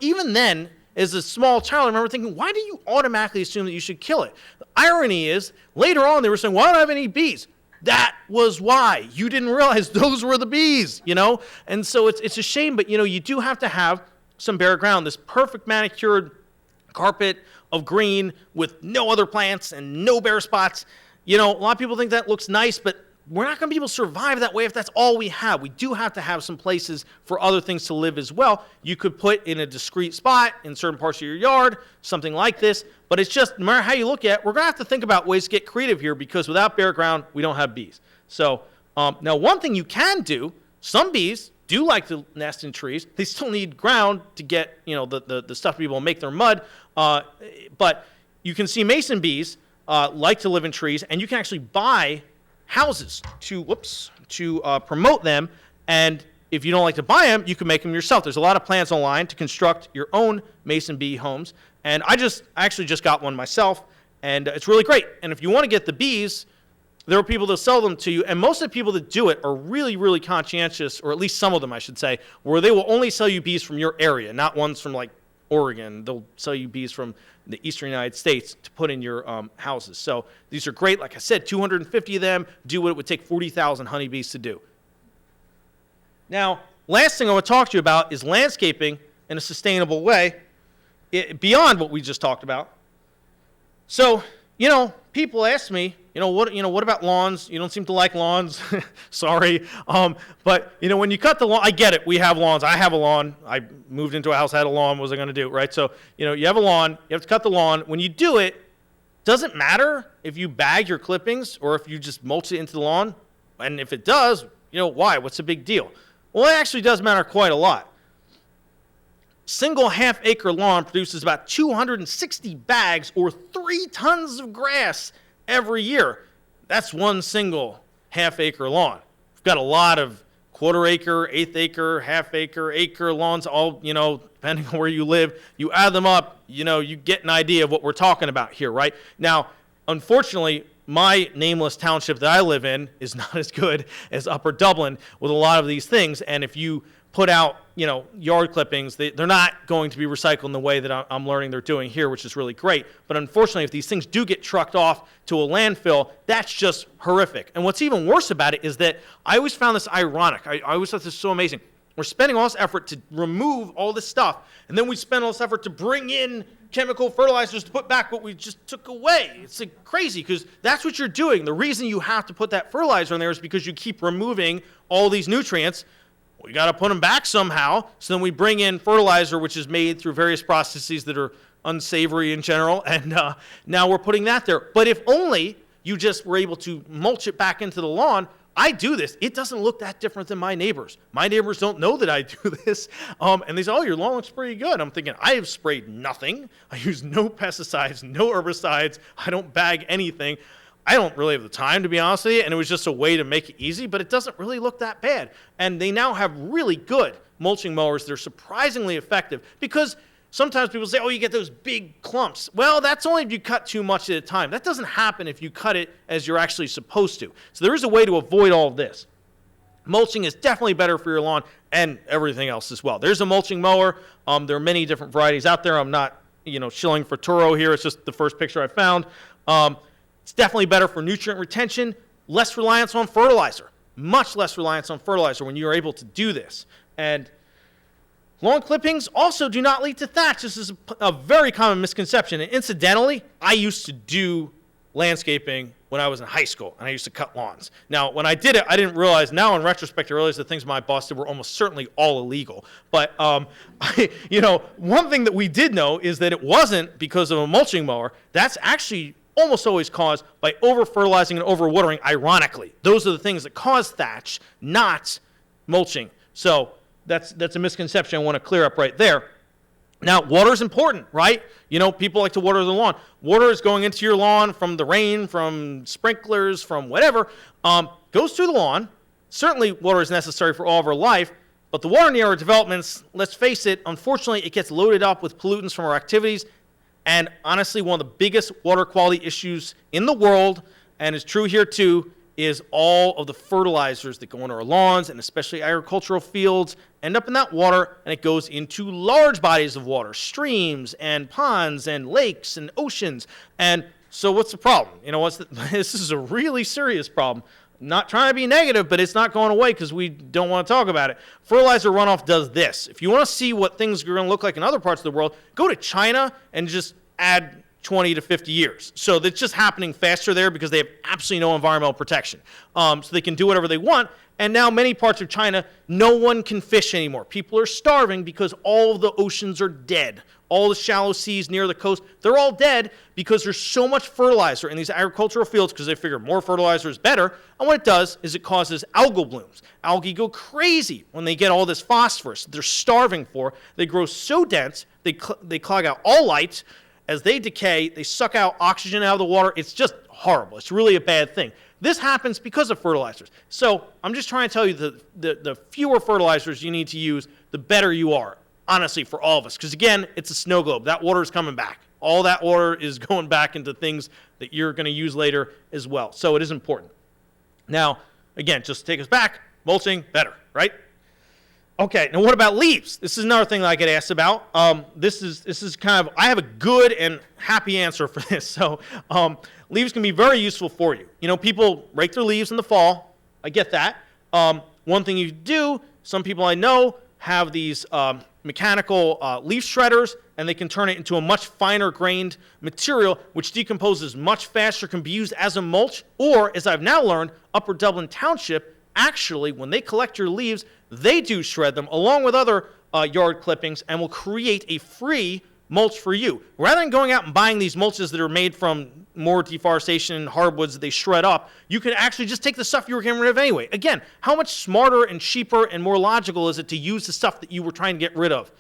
even then, as a small child, I remember thinking, why do you automatically assume that you should kill it? The irony is, later on, they were saying, well, I don't have any bees. That was why. You didn't realize those were the bees, And so it's a shame, but, you do have to have some bare ground. This perfect manicured carpet of green with no other plants and no bare spots. A lot of people think that looks nice, but we're not going to be able to survive that way if that's all we have. We do have to have some places for other things to live as well. You could put in a discrete spot in certain parts of your yard, something like this, but it's just, no matter how you look at it, we're going to have to think about ways to get creative here because without bare ground, we don't have bees. So now one thing you can do, some bees do like to nest in trees. They still need ground to get, the stuff to be able to make their mud, but you can see mason bees like to live in trees, and you can actually buy houses to promote them, and if you don't like to buy them, you can make them yourself. There's a lot of plans online to construct your own mason bee homes, and I actually just got one myself, and it's really great. And if you want to get the bees, there are people that sell them to you, and most of the people that do it are really, really conscientious, or at least some of them, I should say, where they will only sell you bees from your area, not ones from like Oregon. They'll sell you bees from the eastern United States to put in your houses. So these are great. Like I said, 250 of them do what it would take 40,000 honeybees to do. Now, last thing I want to talk to you about is landscaping in a sustainable way, beyond what we just talked about. So, people ask me, what about lawns? You don't seem to like lawns. Sorry. But, when you cut the lawn, I get it. We have lawns. I have a lawn. I moved into a house, had a lawn. What was I going to do, right? So, you have a lawn. You have to cut the lawn. When you do it, doesn't matter if you bag your clippings or if you just mulch it into the lawn. And if it does, why? What's the big deal? Well, it actually does matter quite a lot. Single half-acre lawn produces about 260 bags or 3 tons of grass every year. That's one single half-acre lawn. We've got a lot of quarter acre, eighth acre, half acre, acre lawns, all, depending on where you live, you add them up, you get an idea of what we're talking about here, right? Now, unfortunately, my nameless township that I live in is not as good as Upper Dublin with a lot of these things. And if you put out, yard clippings, they're not going to be recycled in the way that I'm learning they're doing here, which is really great. But unfortunately, if these things do get trucked off to a landfill, that's just horrific. And what's even worse about it is that I always found this ironic. I always thought this was so amazing. We're spending all this effort to remove all this stuff, and then we spend all this effort to bring in chemical fertilizers to put back what we just took away. It's like crazy, because that's what you're doing. The reason you have to put that fertilizer in there is because you keep removing all these nutrients. We got to put them back somehow. So then we bring in fertilizer, which is made through various processes that are unsavory in general, and now we're putting that there. But if only you just were able to mulch it back into the lawn. I do this. It doesn't look that different than my neighbors. My neighbors don't know that I do this. And they say, oh, your lawn looks pretty good. I'm thinking, I have sprayed nothing. I use no pesticides, no herbicides. I don't bag anything. I don't really have the time, to be honest with you. And it was just a way to make it easy, but it doesn't really look that bad. And they now have really good mulching mowers that are surprisingly effective, because sometimes people say, oh, you get those big clumps. Well, that's only if you cut too much at a time. That doesn't happen if you cut it as you're actually supposed to. So there is a way to avoid all of this. Mulching is definitely better for your lawn and everything else as well. There's a mulching mower. There are many different varieties out there. I'm not, shilling for Turo here. It's just the first picture I found. It's definitely better for nutrient retention, less reliance on fertilizer, much less reliance on fertilizer when you're able to do this. And lawn clippings also do not lead to thatch. This is a very common misconception. And incidentally, I used to do landscaping when I was in high school, and I used to cut lawns. Now, when I did it, I didn't realize. Now, in retrospect, I realize the things my boss did were almost certainly all illegal. But, one thing that we did know is that it wasn't because of a mulching mower. That's actually almost always caused by over-fertilizing and over-watering, ironically. Those are the things that cause thatch, not mulching. So that's a misconception I want to clear up right there. Now, water is important, right? People like to water the lawn. Water is going into your lawn from the rain, from sprinklers, from whatever. Goes through the lawn. Certainly, water is necessary for all of our life. But the water near our developments, let's face it, unfortunately, it gets loaded up with pollutants from our activities. And honestly, one of the biggest water quality issues in the world, and is true here too, is all of the fertilizers that go into our lawns and especially agricultural fields end up in that water, and it goes into large bodies of water, streams and ponds and lakes and oceans. And so what's the problem? This is a really serious problem. Not trying to be negative, but it's not going away because we don't want to talk about it. Fertilizer runoff does this. If you want to see what things are going to look like in other parts of the world, go to China and just add 20 to 50 years. So that's just happening faster there because they have absolutely no environmental protection. So they can do whatever they want. And now many parts of China, no one can fish anymore. People are starving because all of the oceans are dead. All the shallow seas near the coast, they're all dead because there's so much fertilizer in these agricultural fields because they figure more fertilizer is better. And what it does is it causes algal blooms. Algae go crazy when they get all this phosphorus they're starving for. They grow so dense, they clog out all light. As they decay, they suck out oxygen out of the water. It's just horrible. It's really a bad thing. This happens because of fertilizers. So I'm just trying to tell you the fewer fertilizers you need to use, the better you are, honestly, for all of us. Because, again, it's a snow globe. That water is coming back. All that water is going back into things that you're going to use later as well. So it is important. Now, again, just to take us back, mulching, better, right? Okay, now what about leaves? This is another thing that I get asked about. This is kind of, I have a good and happy answer for this. So leaves can be very useful for you. People rake their leaves in the fall. I get that. One thing you do, some people I know have these mechanical leaf shredders, and they can turn it into a much finer grained material, which decomposes much faster, can be used as a mulch, or, as I've now learned, Upper Dublin Township, actually, when they collect your leaves, they do shred them along with other yard clippings and will create a free mulch for you. Rather than going out and buying these mulches that are made from more deforestation and hardwoods that they shred up, you can actually just take the stuff you were getting rid of anyway. Again, how much smarter and cheaper and more logical is it to use the stuff that you were trying to get rid of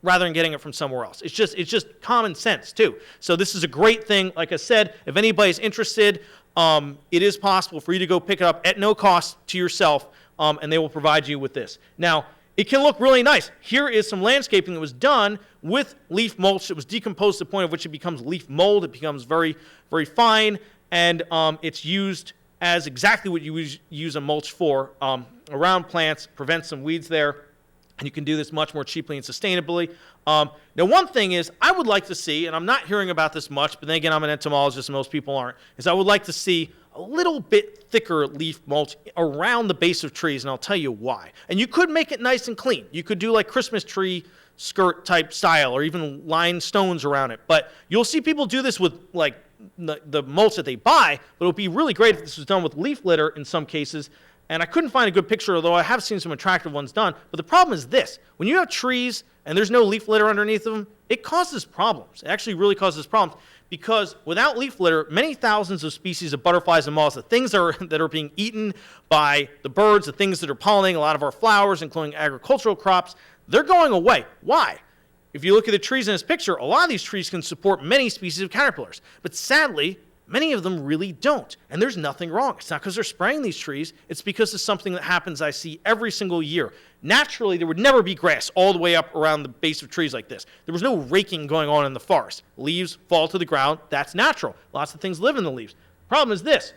rather than getting it from somewhere else? It's just common sense too. So this is a great thing. Like I said, if anybody's interested, it is possible for you to go pick it up at no cost to yourself. and they will provide you with this. Now, it can look really nice. Here is some landscaping that was done with leaf mulch. It was decomposed to the point of which it becomes leaf mold. It becomes very, very fine, and it's used as exactly what you use a mulch for, around plants, prevent some weeds there, and you can do this much more cheaply and sustainably. Now, one thing is I would like to see, and I'm not hearing about this much, but then again, I'm an entomologist and most people aren't, is I would like to see a little bit thicker leaf mulch around the base of trees, and I'll tell you why. And you could make it nice and clean. You could do like Christmas tree skirt type style, or even line stones around it. But you'll see people do this with like the mulch that they buy, but it would be really great if this was done with leaf litter in some cases. And I couldn't find a good picture, although I have seen some attractive ones done. But the problem is this. When you have trees and there's no leaf litter underneath them, it causes problems. It actually really causes problems, because without leaf litter, many thousands of species of butterflies and moths, the things that are being eaten by the birds, the things that are pollinating a lot of our flowers, including agricultural crops, they're going away. Why? If you look at the trees in this picture, a lot of these trees can support many species of caterpillars. But sadly, many of them really don't, and there's nothing wrong. It's not because they're spraying these trees. It's because of something that happens I see every single year. Naturally, there would never be grass all the way up around the base of trees like this. There was no raking going on in the forest. Leaves fall to the ground. That's natural. Lots of things live in the leaves. Problem is this.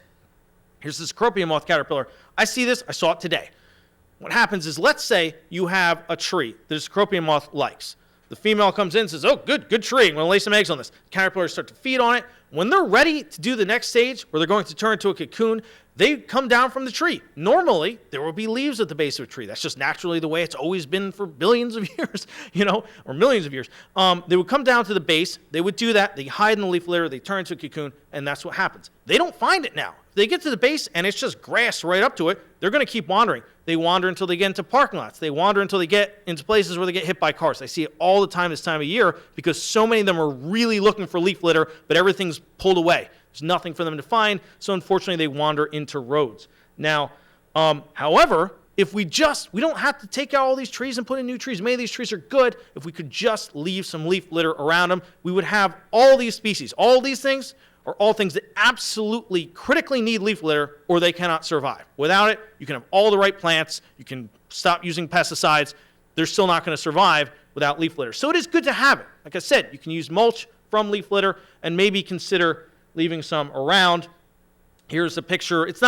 Here's this coropium moth caterpillar. I see this. I saw it today. What happens is, let's say you have a tree that this coropium moth likes. The female comes in and says, oh, good tree. I'm going to lay some eggs on this. Caterpillars start to feed on it. When they're ready to do the next stage, where they're going to turn into a cocoon, they come down from the tree. Normally, there will be leaves at the base of a tree. That's just naturally the way it's always been for billions of years, or millions of years. They would come down to the base. They would do that. They hide in the leaf litter. They turn into a cocoon, and that's what happens. They don't find it now. If they get to the base and it's just grass right up to it, they're going to keep wandering. They wander until they get into parking lots. They wander until they get into places where they get hit by cars. I see it all the time this time of year, because so many of them are really looking for leaf litter, but everything's pulled away. There's nothing for them to find, so unfortunately they wander into roads. Now, however, if we don't have to take out all these trees and put in new trees. Many of these trees are good. If we could just leave some leaf litter around them, we would have all these species. All these things are all things that absolutely critically need leaf litter, or they cannot survive. Without it, you can have all the right plants. You can stop using pesticides. They're still not going to survive without leaf litter. So it is good to have it. Like I said, you can use mulch from leaf litter and maybe consider leaving some around. Here's a picture. It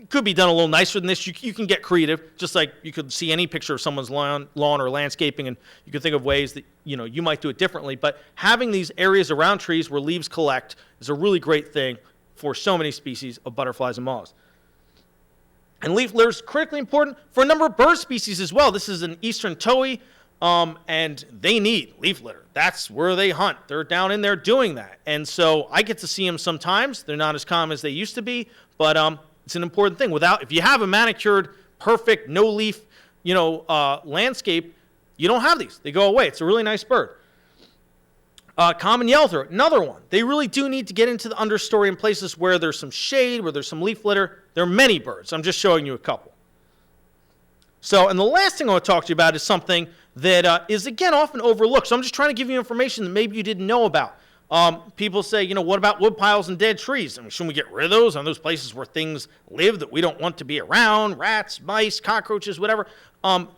could be done a little nicer than this. You can get creative, just like you could see any picture of someone's lawn or landscaping, and you could think of ways that you might do it differently. But having these areas around trees where leaves collect is a really great thing for so many species of butterflies and moths. And leaf litter is critically important for a number of bird species as well. This is an eastern towhee, and they need leaf litter. That's where they hunt. They're down in there doing that. And so I get to see them sometimes. They're not as common as they used to be, but it's an important thing. If you have a manicured, perfect, no leaf, landscape, you don't have these. They go away. It's a really nice bird. Common yellowthroat, another one. They really do need to get into the understory in places where there's some shade, where there's some leaf litter. There are many birds. I'm just showing you a couple. So, and the last thing I want to talk to you about is something that is, again, often overlooked. So I'm just trying to give you information that maybe you didn't know about. People say, what about wood piles and dead trees? I mean, shouldn't we get rid of those on those places where things live that we don't want to be around? Rats, mice, cockroaches, whatever.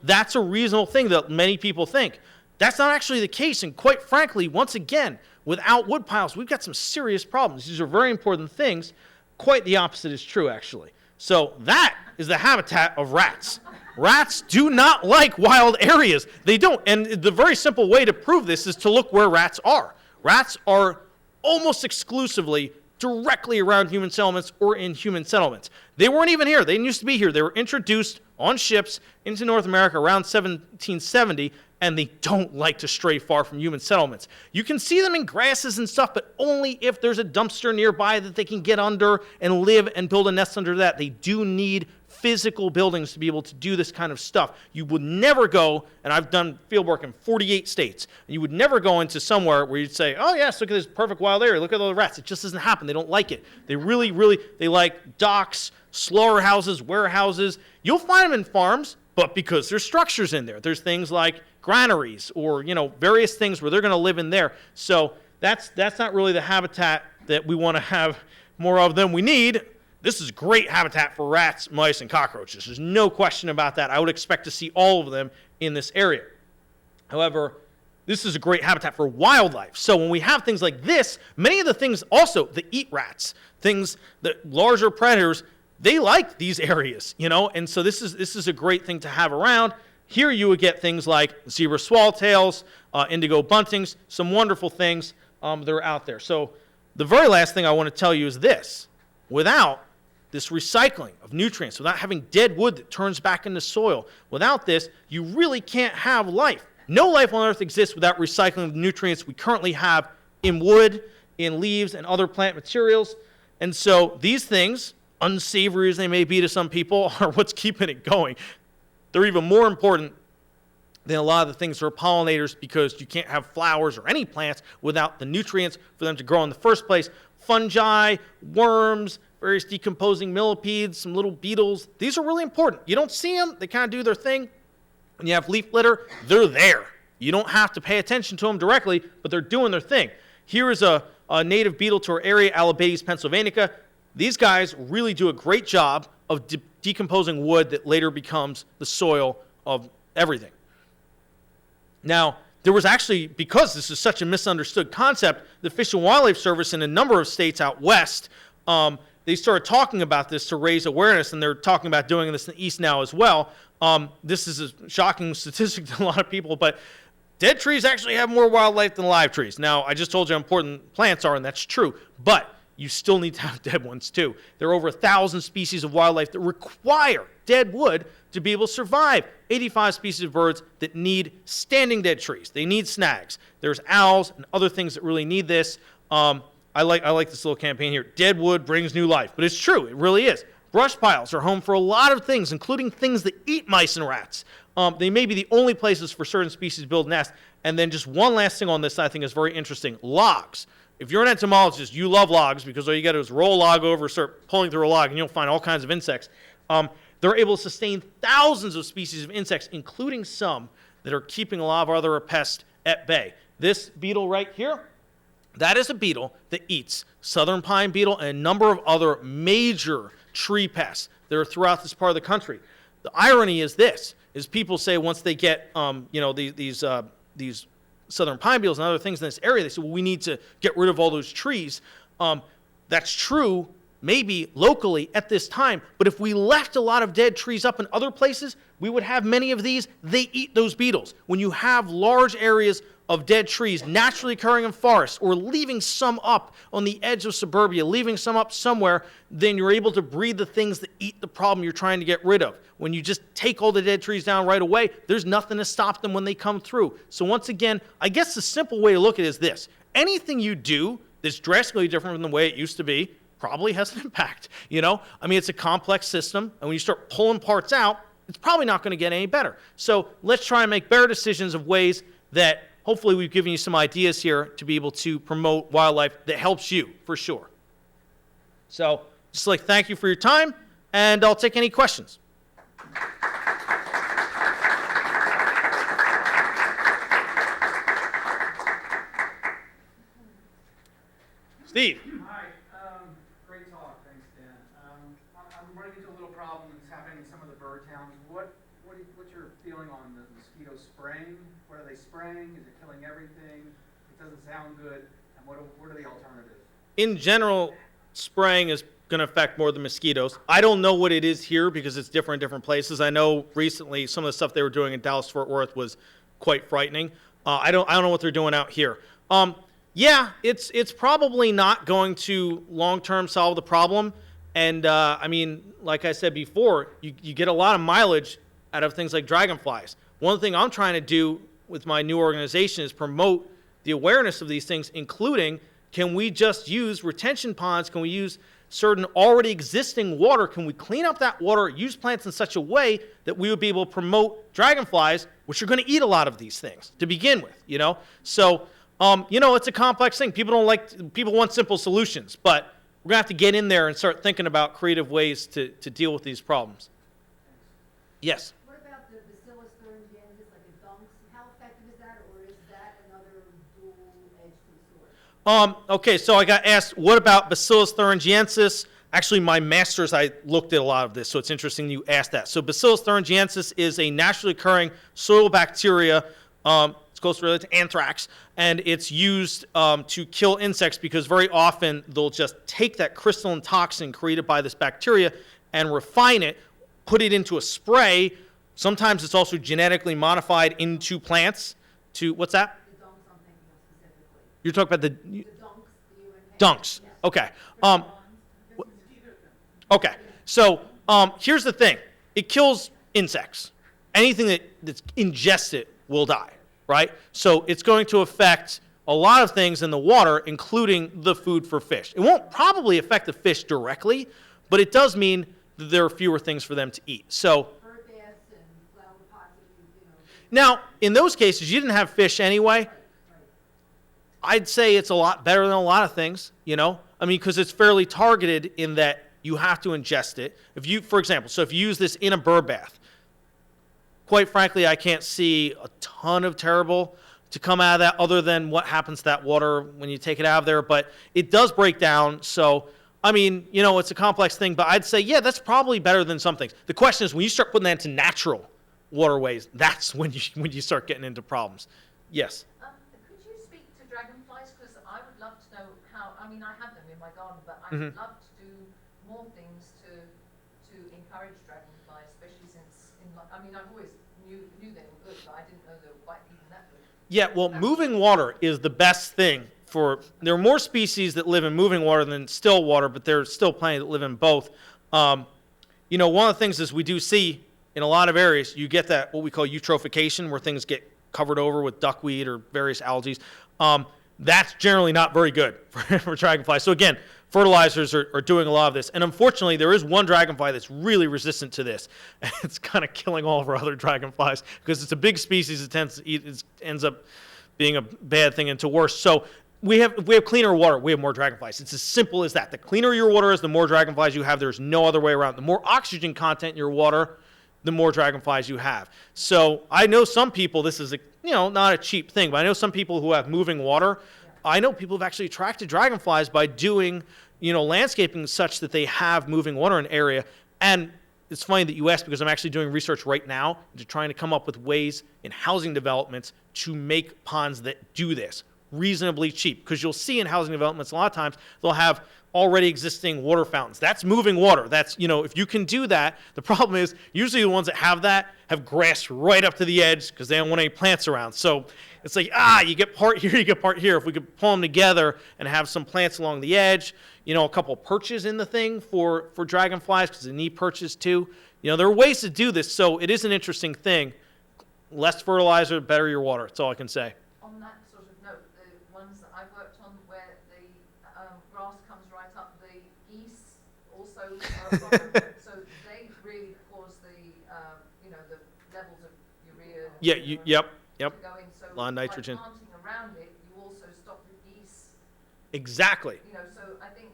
That's a reasonable thing that many people think. That's not actually the case. And quite frankly, once again, without wood piles, we've got some serious problems. These are very important things. Quite the opposite is true, actually. So that is the habitat of rats. Rats do not like wild areas. They don't. And the very simple way to prove this is to look where rats are. Rats are almost exclusively directly around human settlements or in human settlements. They weren't even here. They didn't used to be here. They were introduced on ships into North America around 1770, and they don't like to stray far from human settlements. You can see them in grasses and stuff, but only if there's a dumpster nearby that they can get under and live and build a nest under that. They do need physical buildings to be able to do this kind of stuff. You would never go, and I've done field work in 48 states, and you would never go into somewhere where you'd say, oh yes, look at this perfect wild area, look at all the rats. It just doesn't happen. They don't like it. They they like docks, slaughterhouses, warehouses. You'll find them in farms, but because there's structures in there. There's things like granaries or, various things where they're going to live in there. So that's not really the habitat that we want to have more of than we need. this is great habitat for rats, mice, and cockroaches. There's no question about that. I would expect to see all of them in this area. However, this is a great habitat for wildlife. So when we have things like this, many of the things also that eat rats, things that larger predators, they like these areas, and so this is a great thing to have around. Here you would get things like zebra swallowtails, indigo buntings, some wonderful things that are out there. So the very last thing I want to tell you is this. Without this recycling of nutrients, without having dead wood that turns back into soil, without this, you really can't have life. No life on Earth exists without recycling the nutrients we currently have in wood, in leaves, and other plant materials. And so these things, unsavory as they may be to some people, are what's keeping it going. They're even more important than a lot of the things that are pollinators, because you can't have flowers or any plants without the nutrients for them to grow in the first place. Fungi, worms, various decomposing millipedes, some little beetles. These are really important. You don't see them. They kind of do their thing. When you have leaf litter, they're there. You don't have to pay attention to them directly, but they're doing their thing. Here is a native beetle to our area, Allobates pennsylvanica. These guys really do a great job of decomposing wood that later becomes the soil of everything. Now, there was actually, because this is such a misunderstood concept, the Fish and Wildlife Service in a number of states out west, they started talking about this to raise awareness, and they're talking about doing this in the East now as well. This is a shocking statistic to a lot of people, but dead trees actually have more wildlife than live trees. Now, I just told you how important plants are, and that's true, but you still need to have dead ones too. There are over 1,000 species of wildlife that require dead wood to be able to survive. 85 species of birds that need standing dead trees. They need snags. There's owls and other things that really need this. I like this little campaign here. Dead wood brings new life. But it's true. It really is. Brush piles are home for a lot of things, including things that eat mice and rats. They may be the only places for certain species to build nests. And then just one last thing on this I think is very interesting. Logs. If you're an entomologist, you love logs, because all you got to do is roll a log over, start pulling through a log, and you'll find all kinds of insects. They're able to sustain thousands of species of insects, including some that are keeping a lot of other pests at bay. This beetle right here, that is a beetle that eats southern pine beetle and a number of other major tree pests that are throughout this part of the country. The irony is this, is people say once they get these southern pine beetles and other things in this area, they say, well, we need to get rid of all those trees. That's true maybe locally at this time, but if we left a lot of dead trees up in other places, we would have many of these. They eat those beetles. When you have large areas of dead trees naturally occurring in forests, or leaving some up on the edge of suburbia, leaving some up somewhere, then you're able to breed the things that eat the problem you're trying to get rid of. When you just take all the dead trees down right away, there's nothing to stop them when they come through. So once again, I guess the simple way to look at it is this. Anything you do that's drastically different from the way it used to be probably has an impact. It's a complex system, and when you start pulling parts out, it's probably not going to get any better. So let's try and make better decisions of ways that hopefully we've given you some ideas here to be able to promote wildlife that helps you, for sure. So just thank you for your time, and I'll take any questions. Steve. Hi. Great talk. Thanks, Dan. I'm running into a little problem that's happening in some of the bird towns. What's your feeling on the mosquito spraying? What are they spraying? Is it killing everything? It doesn't sound good. And what are the alternatives? In general, spraying is going to affect more of the mosquitoes. I don't know what it is here because it's different in different places. I know recently some of the stuff they were doing in Dallas-Fort Worth was quite frightening. I don't know what they're doing out here. Yeah, it's probably not going to long-term solve the problem. And, like I said before, you get a lot of mileage out of things like dragonflies. One thing I'm trying to do with my new organization is promote the awareness of these things, including, can we just use retention ponds? Can we use certain already existing water? Can we clean up that water, use plants in such a way that we would be able to promote dragonflies, which are going to eat a lot of these things to begin with, So, it's a complex thing. People want simple solutions, but we're going to have to get in there and start thinking about creative ways to deal with these problems. Yes? What about the Bacillus thuringiensis, like the dunks? How effective is that, or is that another dual edge to the sword? Okay, so I got asked, what about Bacillus thuringiensis? Actually, my master's, I looked at a lot of this, so it's interesting you asked that. So Bacillus thuringiensis is a naturally occurring soil bacteria. It's closely related to anthrax, and it's used to kill insects because very often they'll just take that crystalline toxin created by this bacteria and refine it, put it into a spray. Sometimes it's also genetically modified into plants to, what's that? The dunks I'm thinking of specifically. You're talking about The dunks, the UNK. dunks. Yes. Okay. Okay. So here's the thing. It kills insects. Anything that's ingested will die, right? So it's going to affect a lot of things in the water, including the food for fish. It won't probably affect the fish directly, but it does mean that there are fewer things for them to eat. So Bird baths and flower pots, you know. now, in those cases, you didn't have fish anyway. Right. I'd say it's a lot better than a lot of things, you know? I mean, because it's fairly targeted in that you have to ingest it. If you, for example, so if you use this in a bird bath, quite frankly, I can't see a ton of terrible to come out of that other than what happens to that water when you take it out of there. But it does break down. So, I mean, you know, it's a complex thing. But I'd say, yeah, that's probably better than some things. The question is, when you start putting that into natural waterways, that's when you start getting into problems. Yes. Could you speak to dragonflies? Because I would love to know how, I mean, I have them in my garden, but I would love to do more things to encourage dragonflies, especially since, I mean, I've always knew they were good, but I didn't know they were quite even that good. Yeah, well, moving water is the best thing for, there are more species that live in moving water than still water, but there's still plenty that live in both. You know, one of the things is we do see in a lot of areas, you get that, what we call eutrophication, where things get covered over with duckweed or various algae. That's generally not very good for dragonflies. So again, fertilizers are doing a lot of this. And unfortunately, there is one dragonfly that's really resistant to this. And it's kind of killing all of our other dragonflies because it's a big species. It tends to eat, it ends up being a bad thing into worse. So if we have cleaner water, we have more dragonflies. It's as simple as that. The cleaner your water is, the more dragonflies you have. There's no other way around. The more oxygen content in your water, the more dragonflies you have. So I know some people, this is not a cheap thing, but I know some people who have moving water. I know people have actually attracted dragonflies by doing, landscaping such that they have moving water in an area. And it's funny that you asked because I'm actually doing research right now into trying to come up with ways in housing developments to make ponds that do this reasonably cheap. Because you'll see in housing developments a lot of times they'll have already existing water fountains. That's moving water. That's, if you can do that, the problem is usually the ones that have that have grass right up to the edge because they don't want any plants around. So it's like, you get part here, you get part here. If we could pull them together and have some plants along the edge, a couple perches in the thing for dragonflies because they need perches too. There are ways to do this. So it is an interesting thing. Less fertilizer, better your water. That's all I can say. On that sort of note, the ones that I've worked on where the grass comes right up, the geese also are a problem. So they really cause the levels of urea. Yeah, yep. To go in. So A lot of nitrogen. by planting around it, you also stop the geese. Exactly. So I think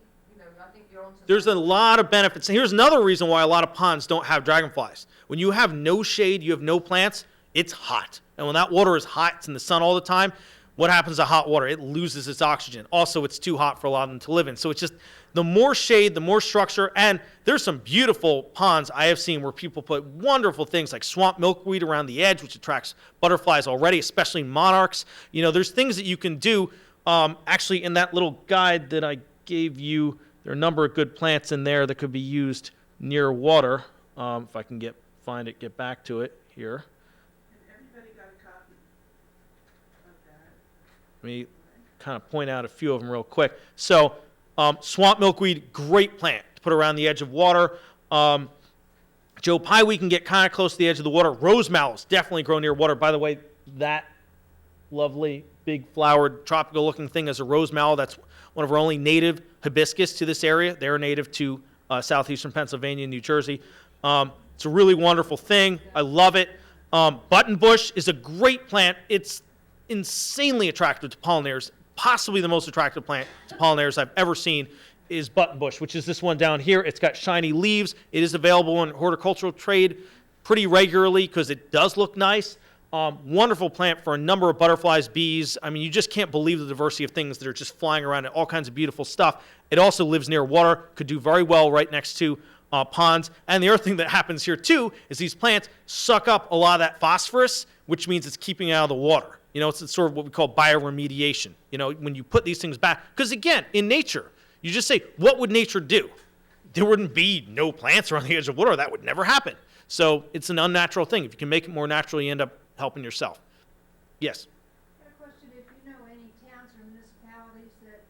you're onto There's a something. lot of benefits. And here's another reason why a lot of ponds don't have dragonflies. When you have no shade, you have no plants, it's hot. And when that water is hot, it's in the sun all the time, what happens to hot water? It loses its oxygen. Also, it's too hot for a lot of them to live in. So it's just the more shade, the more structure. And there's some beautiful ponds I have seen where people put wonderful things like swamp milkweed around the edge, which attracts butterflies already, especially monarchs. There's things that you can do. Actually, in that little guide that I gave you, there are a number of good plants in there that could be used near water. If I can find it, get back to it here. Everybody got a copy of that. Let me kind of point out a few of them real quick. So, swamp milkweed, great plant to put around the edge of water. Joe Pye, we can get kind of close to the edge of the water. Rose mallows definitely grow near water. By the way, that lovely big flowered tropical looking thing is a rose mallow. That's one of our only native hibiscus to this area. They're native to southeastern Pennsylvania and New Jersey. It's a really wonderful thing. I love it. Buttonbush is a great plant. It's insanely attractive to pollinators. Possibly the most attractive plant to pollinators I've ever seen is buttonbush, which is this one down here. It's got shiny leaves. It is available in horticultural trade pretty regularly because it does look nice. Wonderful plant for a number of butterflies, bees. I mean, you just can't believe the diversity of things that are just flying around and all kinds of beautiful stuff. It also lives near water, could do very well right next to ponds. And the other thing that happens here too is these plants suck up a lot of that phosphorus, which means it's keeping it out of the water. You know, it's sort of what we call bioremediation. You know, when you put these things back, because again, in nature, you just say, what would nature do? There wouldn't be no plants around the edge of water. That would never happen. So it's an unnatural thing. If you can make it more natural, you end up helping yourself. Yes? I have a question, if you know any towns or municipalities that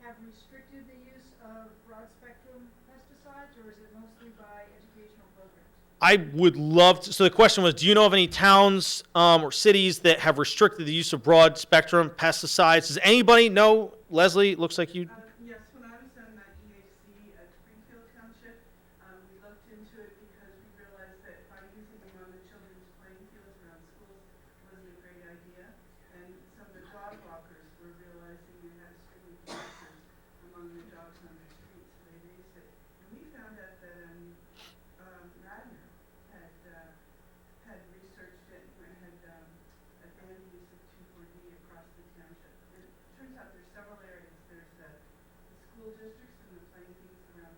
have restricted the use of broad-spectrum pesticides, or is it mostly by educational programs? I would love to. So the question was, do you know of any towns or cities that have restricted the use of broad spectrum pesticides? Does anybody know? Leslie, it looks like you. Yes, when I was on EAC at Springfield Township, we looked into it because we realized that by using them on the children's playing fields around schools wasn't a great idea. And some of the dog walkers were realizing they had string cancers among the dogs on the streets, so they raised it. And we found out that Radnor had researched it and had a banned use of 2,4-D across the township. And it turns out there's several areas. There's the school districts and the playing fields around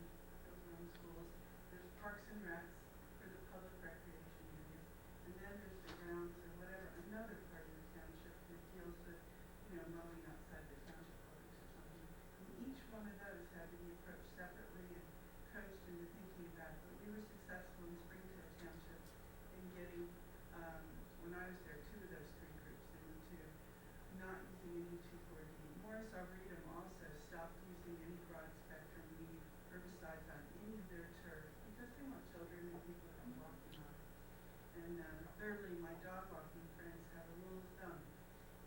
schools. There's parks and recs for the public recreation areas. And then there's the grounds or whatever, another part of the township that deals with, mowing outside the township parks or something. And each one of those had to be approached separately and coached into thinking about it. But we were successful in Springfield Township in getting, when I was there, 2 of those 3 groups into not using any 2,4-D. Morris Arboretum also stopped using any broad spectrum weed herbicides on any of their turf because they want children and people to come walking on it. And thirdly, my dog walking friends have a rule of thumb.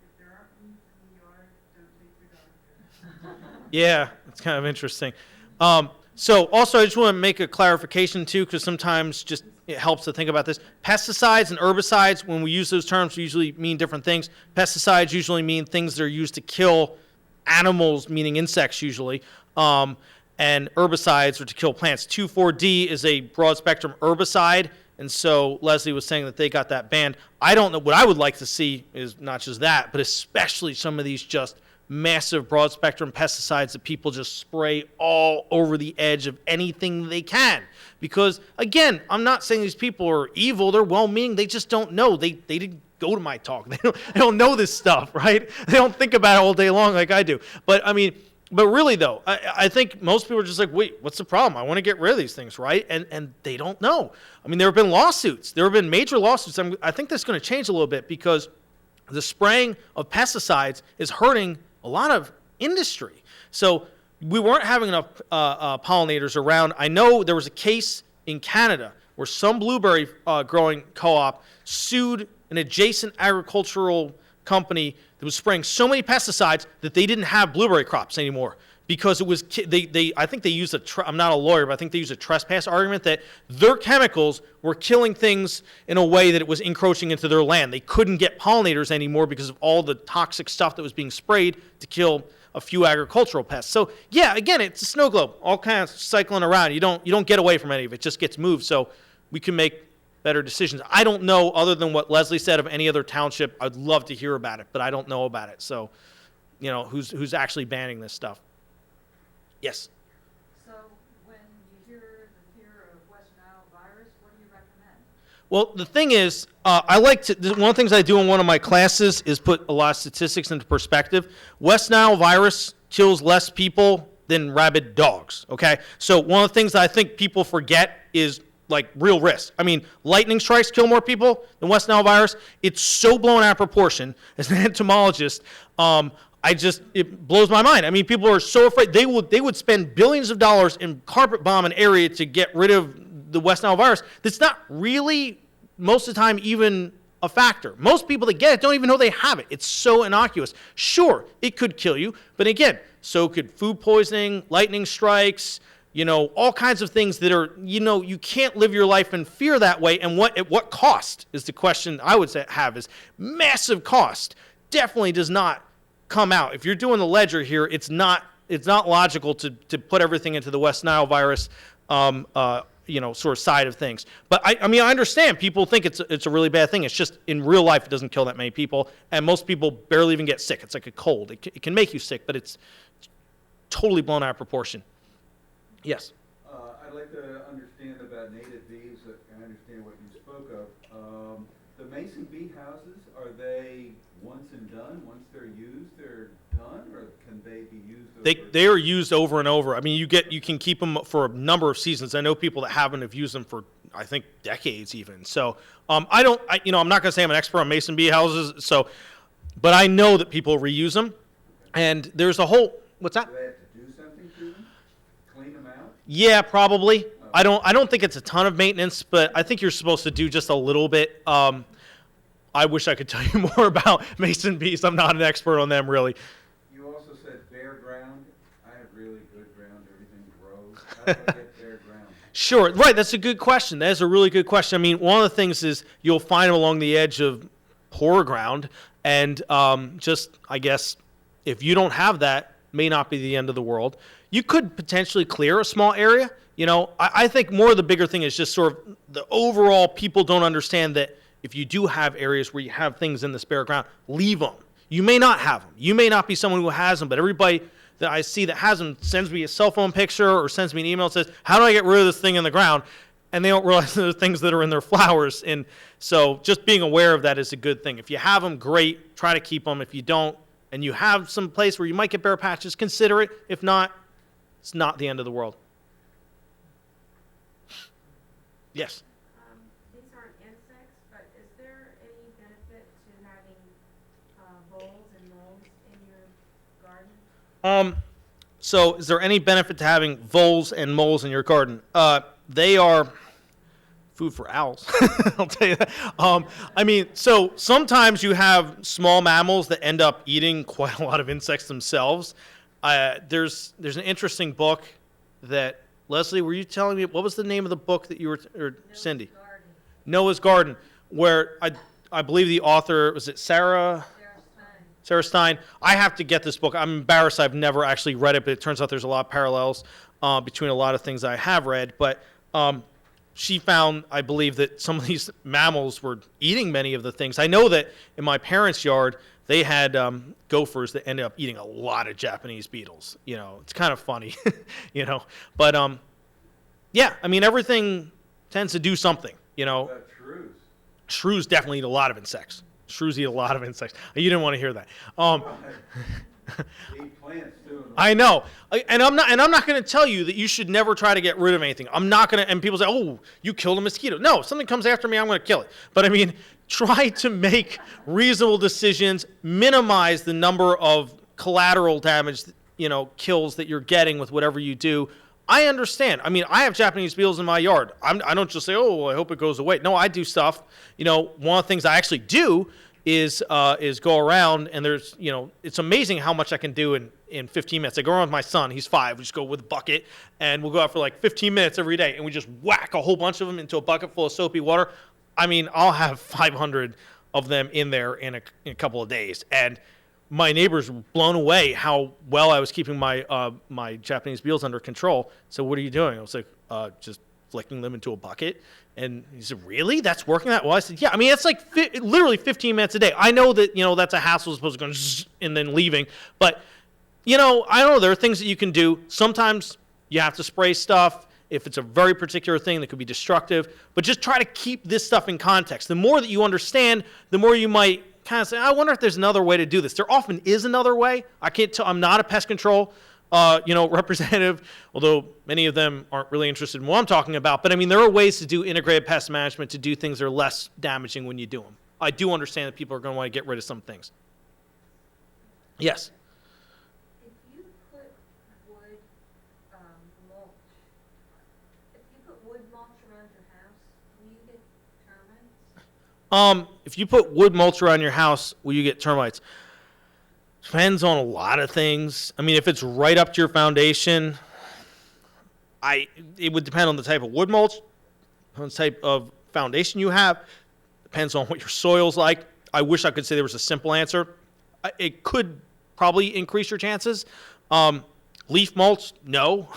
If there aren't weeds in the yard, don't take your dog there. Yeah, it's kind of interesting. So also, I just want to make a clarification too, because sometimes just it helps to think about this. Pesticides and herbicides, when we use those terms, we usually mean different things. Pesticides usually mean things that are used to kill animals, meaning insects usually, and herbicides are to kill plants. 2,4-D is a broad-spectrum herbicide, and so Leslie was saying that they got that banned. I don't know. What I would like to see is not just that, but especially some of these just massive broad-spectrum pesticides that people just spray all over the edge of anything they can. Because, again, I'm not saying these people are evil. They're well-meaning. They just don't know. They didn't go to my talk. They don't know this stuff, right? They don't think about it all day long like I do. But, I mean, but really, though, I think most people are just like, wait, what's the problem? I want to get rid of these things, right? And they don't know. I mean, there have been lawsuits. There have been major lawsuits. I think that's going to change a little bit because the spraying of pesticides is hurting a lot of industry. So we weren't having enough pollinators around. I know there was a case in Canada where some blueberry growing co-op sued an adjacent agricultural company that was spraying so many pesticides that they didn't have blueberry crops anymore because it was I think they used I'm not a lawyer, but I think they used a trespass argument that their chemicals were killing things in a way that it was encroaching into their land. They couldn't get pollinators anymore because of all the toxic stuff that was being sprayed to kill a few agricultural pests. So yeah, again, it's a snow globe, all kinds of cycling around. You don't get away from any of it. It just gets moved. So we can make better decisions. I don't know, other than what Leslie said, of any other township. I'd love to hear about it, but I don't know about it. So, who's actually banning this stuff? Yes. So when you hear the fear of West Nile virus, what do you recommend? Well, the thing is, I like to, one of the things I do in one of my classes is put a lot of statistics into perspective. West Nile virus kills less people than rabid dogs, okay? So one of the things that I think people forget is like real risk. I mean, lightning strikes kill more people than West Nile virus. It's so blown out of proportion. As an entomologist, it blows my mind. I mean, people are so afraid. They would spend billions of dollars in carpet bomb an area to get rid of the West Nile virus. That's not really, most of the time, even a factor. Most people that get it don't even know they have it. It's so innocuous. Sure, it could kill you, but again, so could food poisoning, lightning strikes, all kinds of things that are, you can't live your life in fear that way. And at what cost is the question I would have is massive cost. Definitely does not come out. If you're doing the ledger here, it's not logical to put everything into the West Nile virus, sort of side of things. But I mean, I understand people think it's a really bad thing. It's just in real life, it doesn't kill that many people. And most people barely even get sick. It's like a cold. It can make you sick, but it's totally blown out of proportion. Yes. I'd like to understand about native bees. I understand what you spoke of. The mason bee houses, are they once and done? Once they're used, they're done, or can they be used over? They are used over and over. I mean, you can keep them for a number of seasons. I know people that have used them for, I think, decades even. So I'm not going to say I'm an expert on mason bee houses. But I know that people reuse them, and there's a whole. What's that? Do they have to do something to them? Clean them out? Yeah, probably. I don't think it's a ton of maintenance, but I think you're supposed to do just a little bit. I wish I could tell you more about mason bees. I'm not an expert on them, really. You also said bare ground. I have really good ground. Everything grows. How do I get bare ground? Sure. Right. That's a good question. That is a really good question. I mean, one of the things is you'll find them along the edge of poor ground, and I guess, if you don't have that, may not be the end of the world. You could potentially clear a small area. I think more of the bigger thing is just sort of the overall people don't understand that if you do have areas where you have things in the spare ground, leave them. You may not have them. You may not be someone who has them, but everybody that I see that has them sends me a cell phone picture or sends me an email and says, how do I get rid of this thing in the ground? And they don't realize there are things that are in their flowers. And so just being aware of that is a good thing. If you have them, great. Try to keep them. If you don't, and you have some place where you might get bare patches, consider it. If not, it's not the end of the world. Yes? These aren't insects, but is there any benefit to having voles and moles in your garden? So is there any benefit to having voles and moles in your garden? They are food for owls. I'll tell you that. I mean, so sometimes you have small mammals that end up eating quite a lot of insects themselves. There's an interesting book that, Leslie, were you telling me, what was the name of the book that you were, or Cindy? Garden. Noah's Garden, where I believe the author, was it Sarah Stein? I have to get this book. I'm embarrassed I've never actually read it, but it turns out there's a lot of parallels between a lot of things I have read. But she found, I believe, that some of these mammals were eating many of the things. I know that in my parents' yard, they had gophers that ended up eating a lot of Japanese beetles. It's kind of funny, But, yeah, I mean, everything tends to do something, What about shrews? Shrews definitely eat a lot of insects. Shrews eat a lot of insects. You didn't want to hear that. They eat plants too. I know, and I'm not going to tell you that you should never try to get rid of anything. I'm not going to. And people say, "Oh, you killed a mosquito." No, if something comes after me, I'm going to kill it. But I mean, try to make reasonable decisions. Minimize the number of collateral damage, kills that you're getting with whatever you do. I understand. I mean, I have Japanese beetles in my yard. I don't just say, "Oh, I hope it goes away." No, I do stuff. One of the things I actually do is go around, and there's, it's amazing how much I can do in 15 minutes. I go around with my son. He's 5. We just go with a bucket, and we'll go out for like 15 minutes every day, and we just whack a whole bunch of them into a bucket full of soapy water. I mean, I'll have 500 of them in there in a couple of days, and my neighbors were blown away how well I was keeping my Japanese beetles under control. So what are you doing? I was like, just flicking them into a bucket. And he said, really? That's working that well? I said, yeah. I mean, it's like literally 15 minutes a day. I know that, that's a hassle as opposed to going and then leaving. But, I don't know. There are things that you can do. Sometimes you have to spray stuff if it's a very particular thing that could be destructive. But just try to keep this stuff in context. The more that you understand, the more you might kind of say, I wonder if there's another way to do this. There often is another way. I can't tell. I'm not a pest control representative, although many of them aren't really interested in what I'm talking about. But I mean, there are ways to do integrated pest management to do things that are less damaging when you do them. I do understand that people are going to want to get rid of some things. Yes? If you put wood mulch, if you put wood mulch around your house, will you get termites? If you put wood mulch around your house, will you get termites? Depends on a lot of things. I mean, if it's right up to your foundation, it would depend on the type of wood mulch, on the type of foundation you have. Depends on what your soil's like. I wish I could say there was a simple answer. It could probably increase your chances. Leaf mulch, no.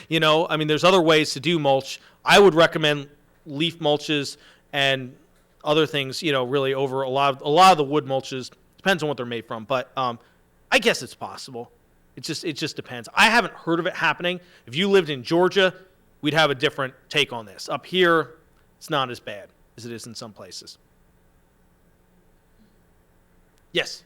You know, I mean, there's other ways to do mulch. I would recommend leaf mulches and other things, you know, really over a lot of the wood mulches. Depends on what they're made from, but I guess it's possible. It just depends. I haven't heard of it happening. If you lived in Georgia, we'd have a different take on this. Up here, it's not as bad as it is in some places. Yes.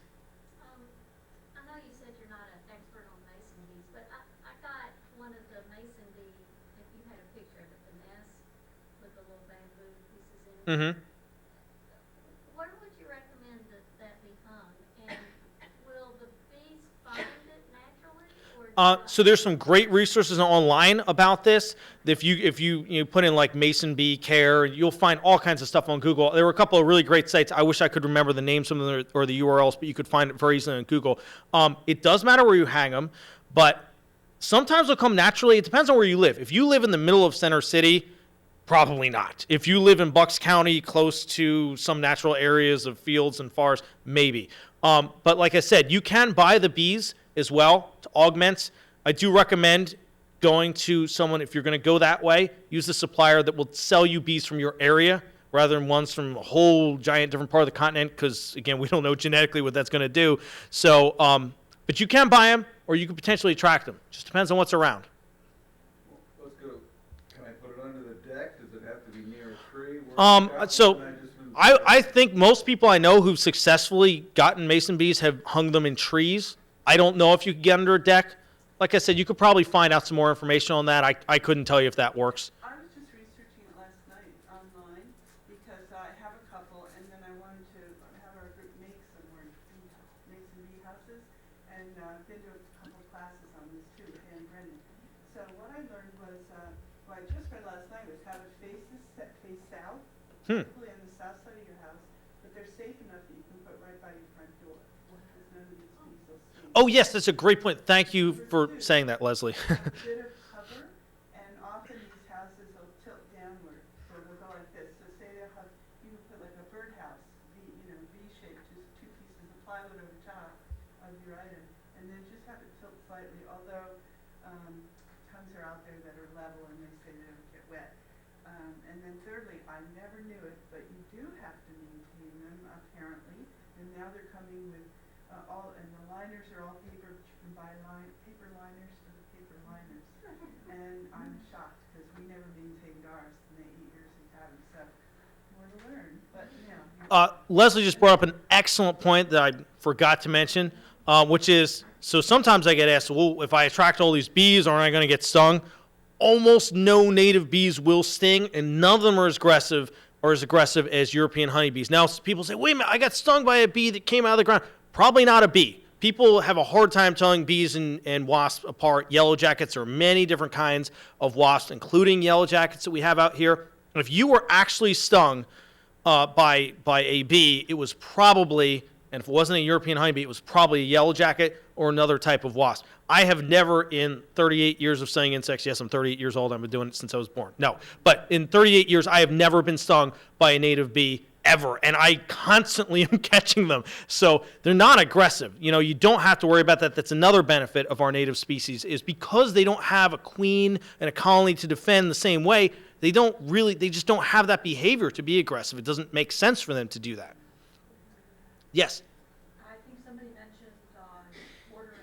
I know you said you're not an expert on mason bees, but I got one of the mason bee, if you had a picture of it, the nest with the little bamboo pieces in it. Mm-hmm. Where would you recommend that be hung? And will the bees find it naturally? Or So there's some great resources online about this. If you put in like mason bee care, you'll find all kinds of stuff on Google. There were a couple of really great sites. I wish I could remember the names of them or the URLs, but you could find it very easily on Google. It does matter where you hang them, but sometimes they'll come naturally. It depends on where you live. If you live in the middle of Center City, probably not. If you live in Bucks County, close to some natural areas of fields and forests, maybe. But like I said, you can buy the bees as well to augment. I do recommend going to someone, if you're going to go that way, use a supplier that will sell you bees from your area rather than ones from a whole giant different part of the continent, because, again, we don't know genetically what that's going to do. So, but you can buy them, or you can potentially attract them. Just depends on what's around. Well, let's go. Can I put it under the deck? Does it have to be near a tree? So I think most people I know who've successfully gotten mason bees have hung them in trees. I don't know if you can get under a deck. Like I said, you could probably find out some more information on that. I couldn't tell you if that works. I was just researching it last night online because I have a couple, and then I wanted to have our group make some more mason bee houses, and been to a couple classes on this too with Ann Brennan. So what I learned was, what I just read last night was how it face south, typically on the south side of your house, but they're safe enough that you can put right by your front door, because none of these bees will sting. Oh, yes, that's a great point. Thank you for saying that, Leslie. A bit of cover, and often these houses will tilt downward, so they'll go like this. So say they'll have, you can put like a birdhouse, V-shaped, just two pieces of plywood over top of your item, and then just have it tilt slightly, although tons are out there that are level and they say they don't get wet. And then thirdly, I never knew it, but you do have to maintain them apparently, and now they're coming with and the liners are all paper, but you can buy paper liners for the paper liners. And I'm shocked because we never maintained ours in the 8 years we've had them, so more to learn. But Leslie just brought up an excellent point that I forgot to mention, which is, so sometimes I get asked, well, if I attract all these bees, aren't I going to get stung? Almost no native bees will sting, and none of them are as aggressive as European honeybees. Now, people say, wait a minute, I got stung by a bee that came out of the ground. Probably not a bee. People have a hard time telling bees and wasps apart. Yellow jackets are many different kinds of wasps, including yellow jackets that we have out here. And if you were actually stung by a bee, it was probably, and if it wasn't a European honeybee, it was probably a yellow jacket or another type of wasp. I have never, in 38 years of studying insects, yes, I'm 38 years old, I've been doing it since I was born. No, but in 38 years, I have never been stung by a native bee ever, and I constantly am catching them. So they're not aggressive. You don't have to worry about that. That's another benefit of our native species, is because they don't have a queen and a colony to defend the same way, they just don't have that behavior to be aggressive. It doesn't make sense for them to do that. Yes? I think somebody mentioned ordering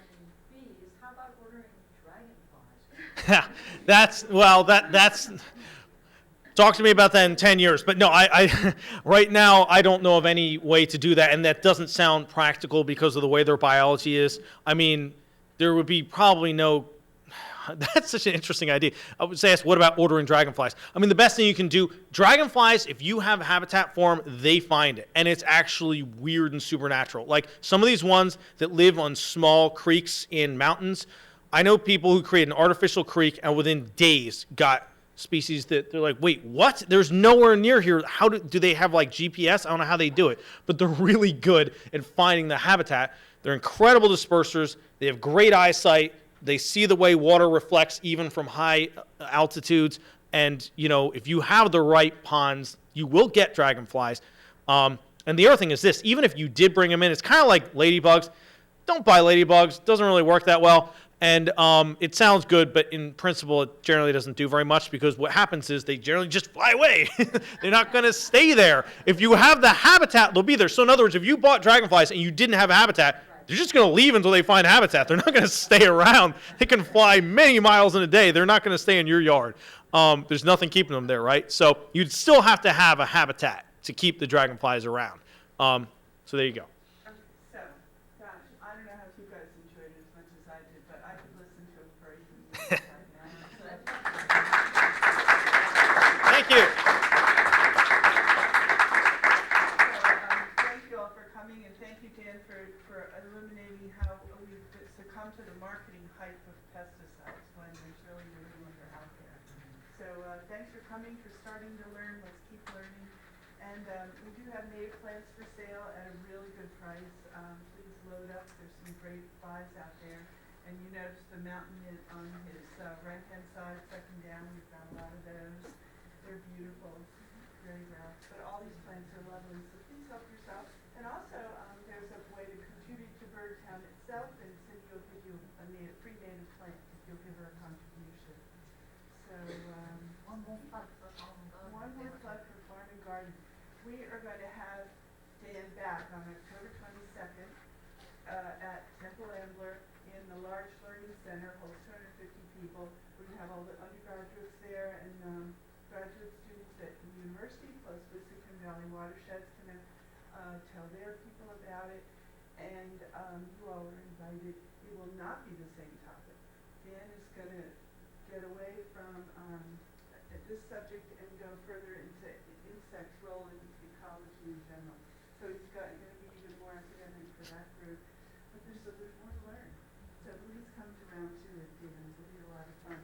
bees. How about ordering dragonflies? that's talk to me about that in 10 years. But no, I right now, I don't know of any way to do that, and that doesn't sound practical because of the way their biology is. I mean, there would be probably no... That's such an interesting idea. I would say, what about ordering dragonflies? I mean, the best thing you can do, dragonflies, if you have a habitat for them, they find it. And it's actually weird and supernatural. Like some of these ones that live on small creeks in mountains, I know people who create an artificial creek and within days got species that they're like, wait, what? There's nowhere near here. How do they have like GPS? I don't know how they do it, but they're really good at finding the habitat. They're incredible dispersers. They have great eyesight. They see the way water reflects even from high altitudes. And, if you have the right ponds, you will get dragonflies. And the other thing is this, even if you did bring them in, it's kind of like ladybugs. Don't buy ladybugs. Doesn't really work that well. And it sounds good, but in principle, it generally doesn't do very much because what happens is they generally just fly away. They're not going to stay there. If you have the habitat, they'll be there. So in other words, if you bought dragonflies and you didn't have a habitat, they're just going to leave until they find habitat. They're not going to stay around. They can fly many miles in a day. They're not going to stay in your yard. There's nothing keeping them there, right? So you'd still have to have a habitat to keep the dragonflies around. So there you go. Okay, so, gosh, I don't know how you guys enjoyed it as much as I did, but I could listen to a furry music right now. So, Thank you. thank you all for coming, and thank you, Dan, for illuminating how we've succumbed to the marketing hype of pesticides when there's really no longer out there. So thanks for coming, for starting to learn. Let's keep learning. And we do have native plants for sale at a really good price. Please load up. There's some great buys out there. And you notice the mountain on his right-hand side, second down. We've got a lot of those. They're beautiful, gray grass. But all these plants are lovely, so please help yourself. And also, there's a way to contribute to Birdtown itself, and Cindy will give you a free native plant if you'll give her a contribution. So, One more plug for Farm and Garden. one more plug for Farm and Garden. We are going to have Dan back on October 22nd at Temple Ambler in the large learning center, holds 250 people. We're going to have all the undergraduates there and graduate students at the university, plus Wissahickon Valley Watersheds can tell their people about it. And you all are invited. It will not be the same topic. Dan is going to get away from this subject and go further into insects' role in ecology in general. So it's going to be even more academic for that group. But there's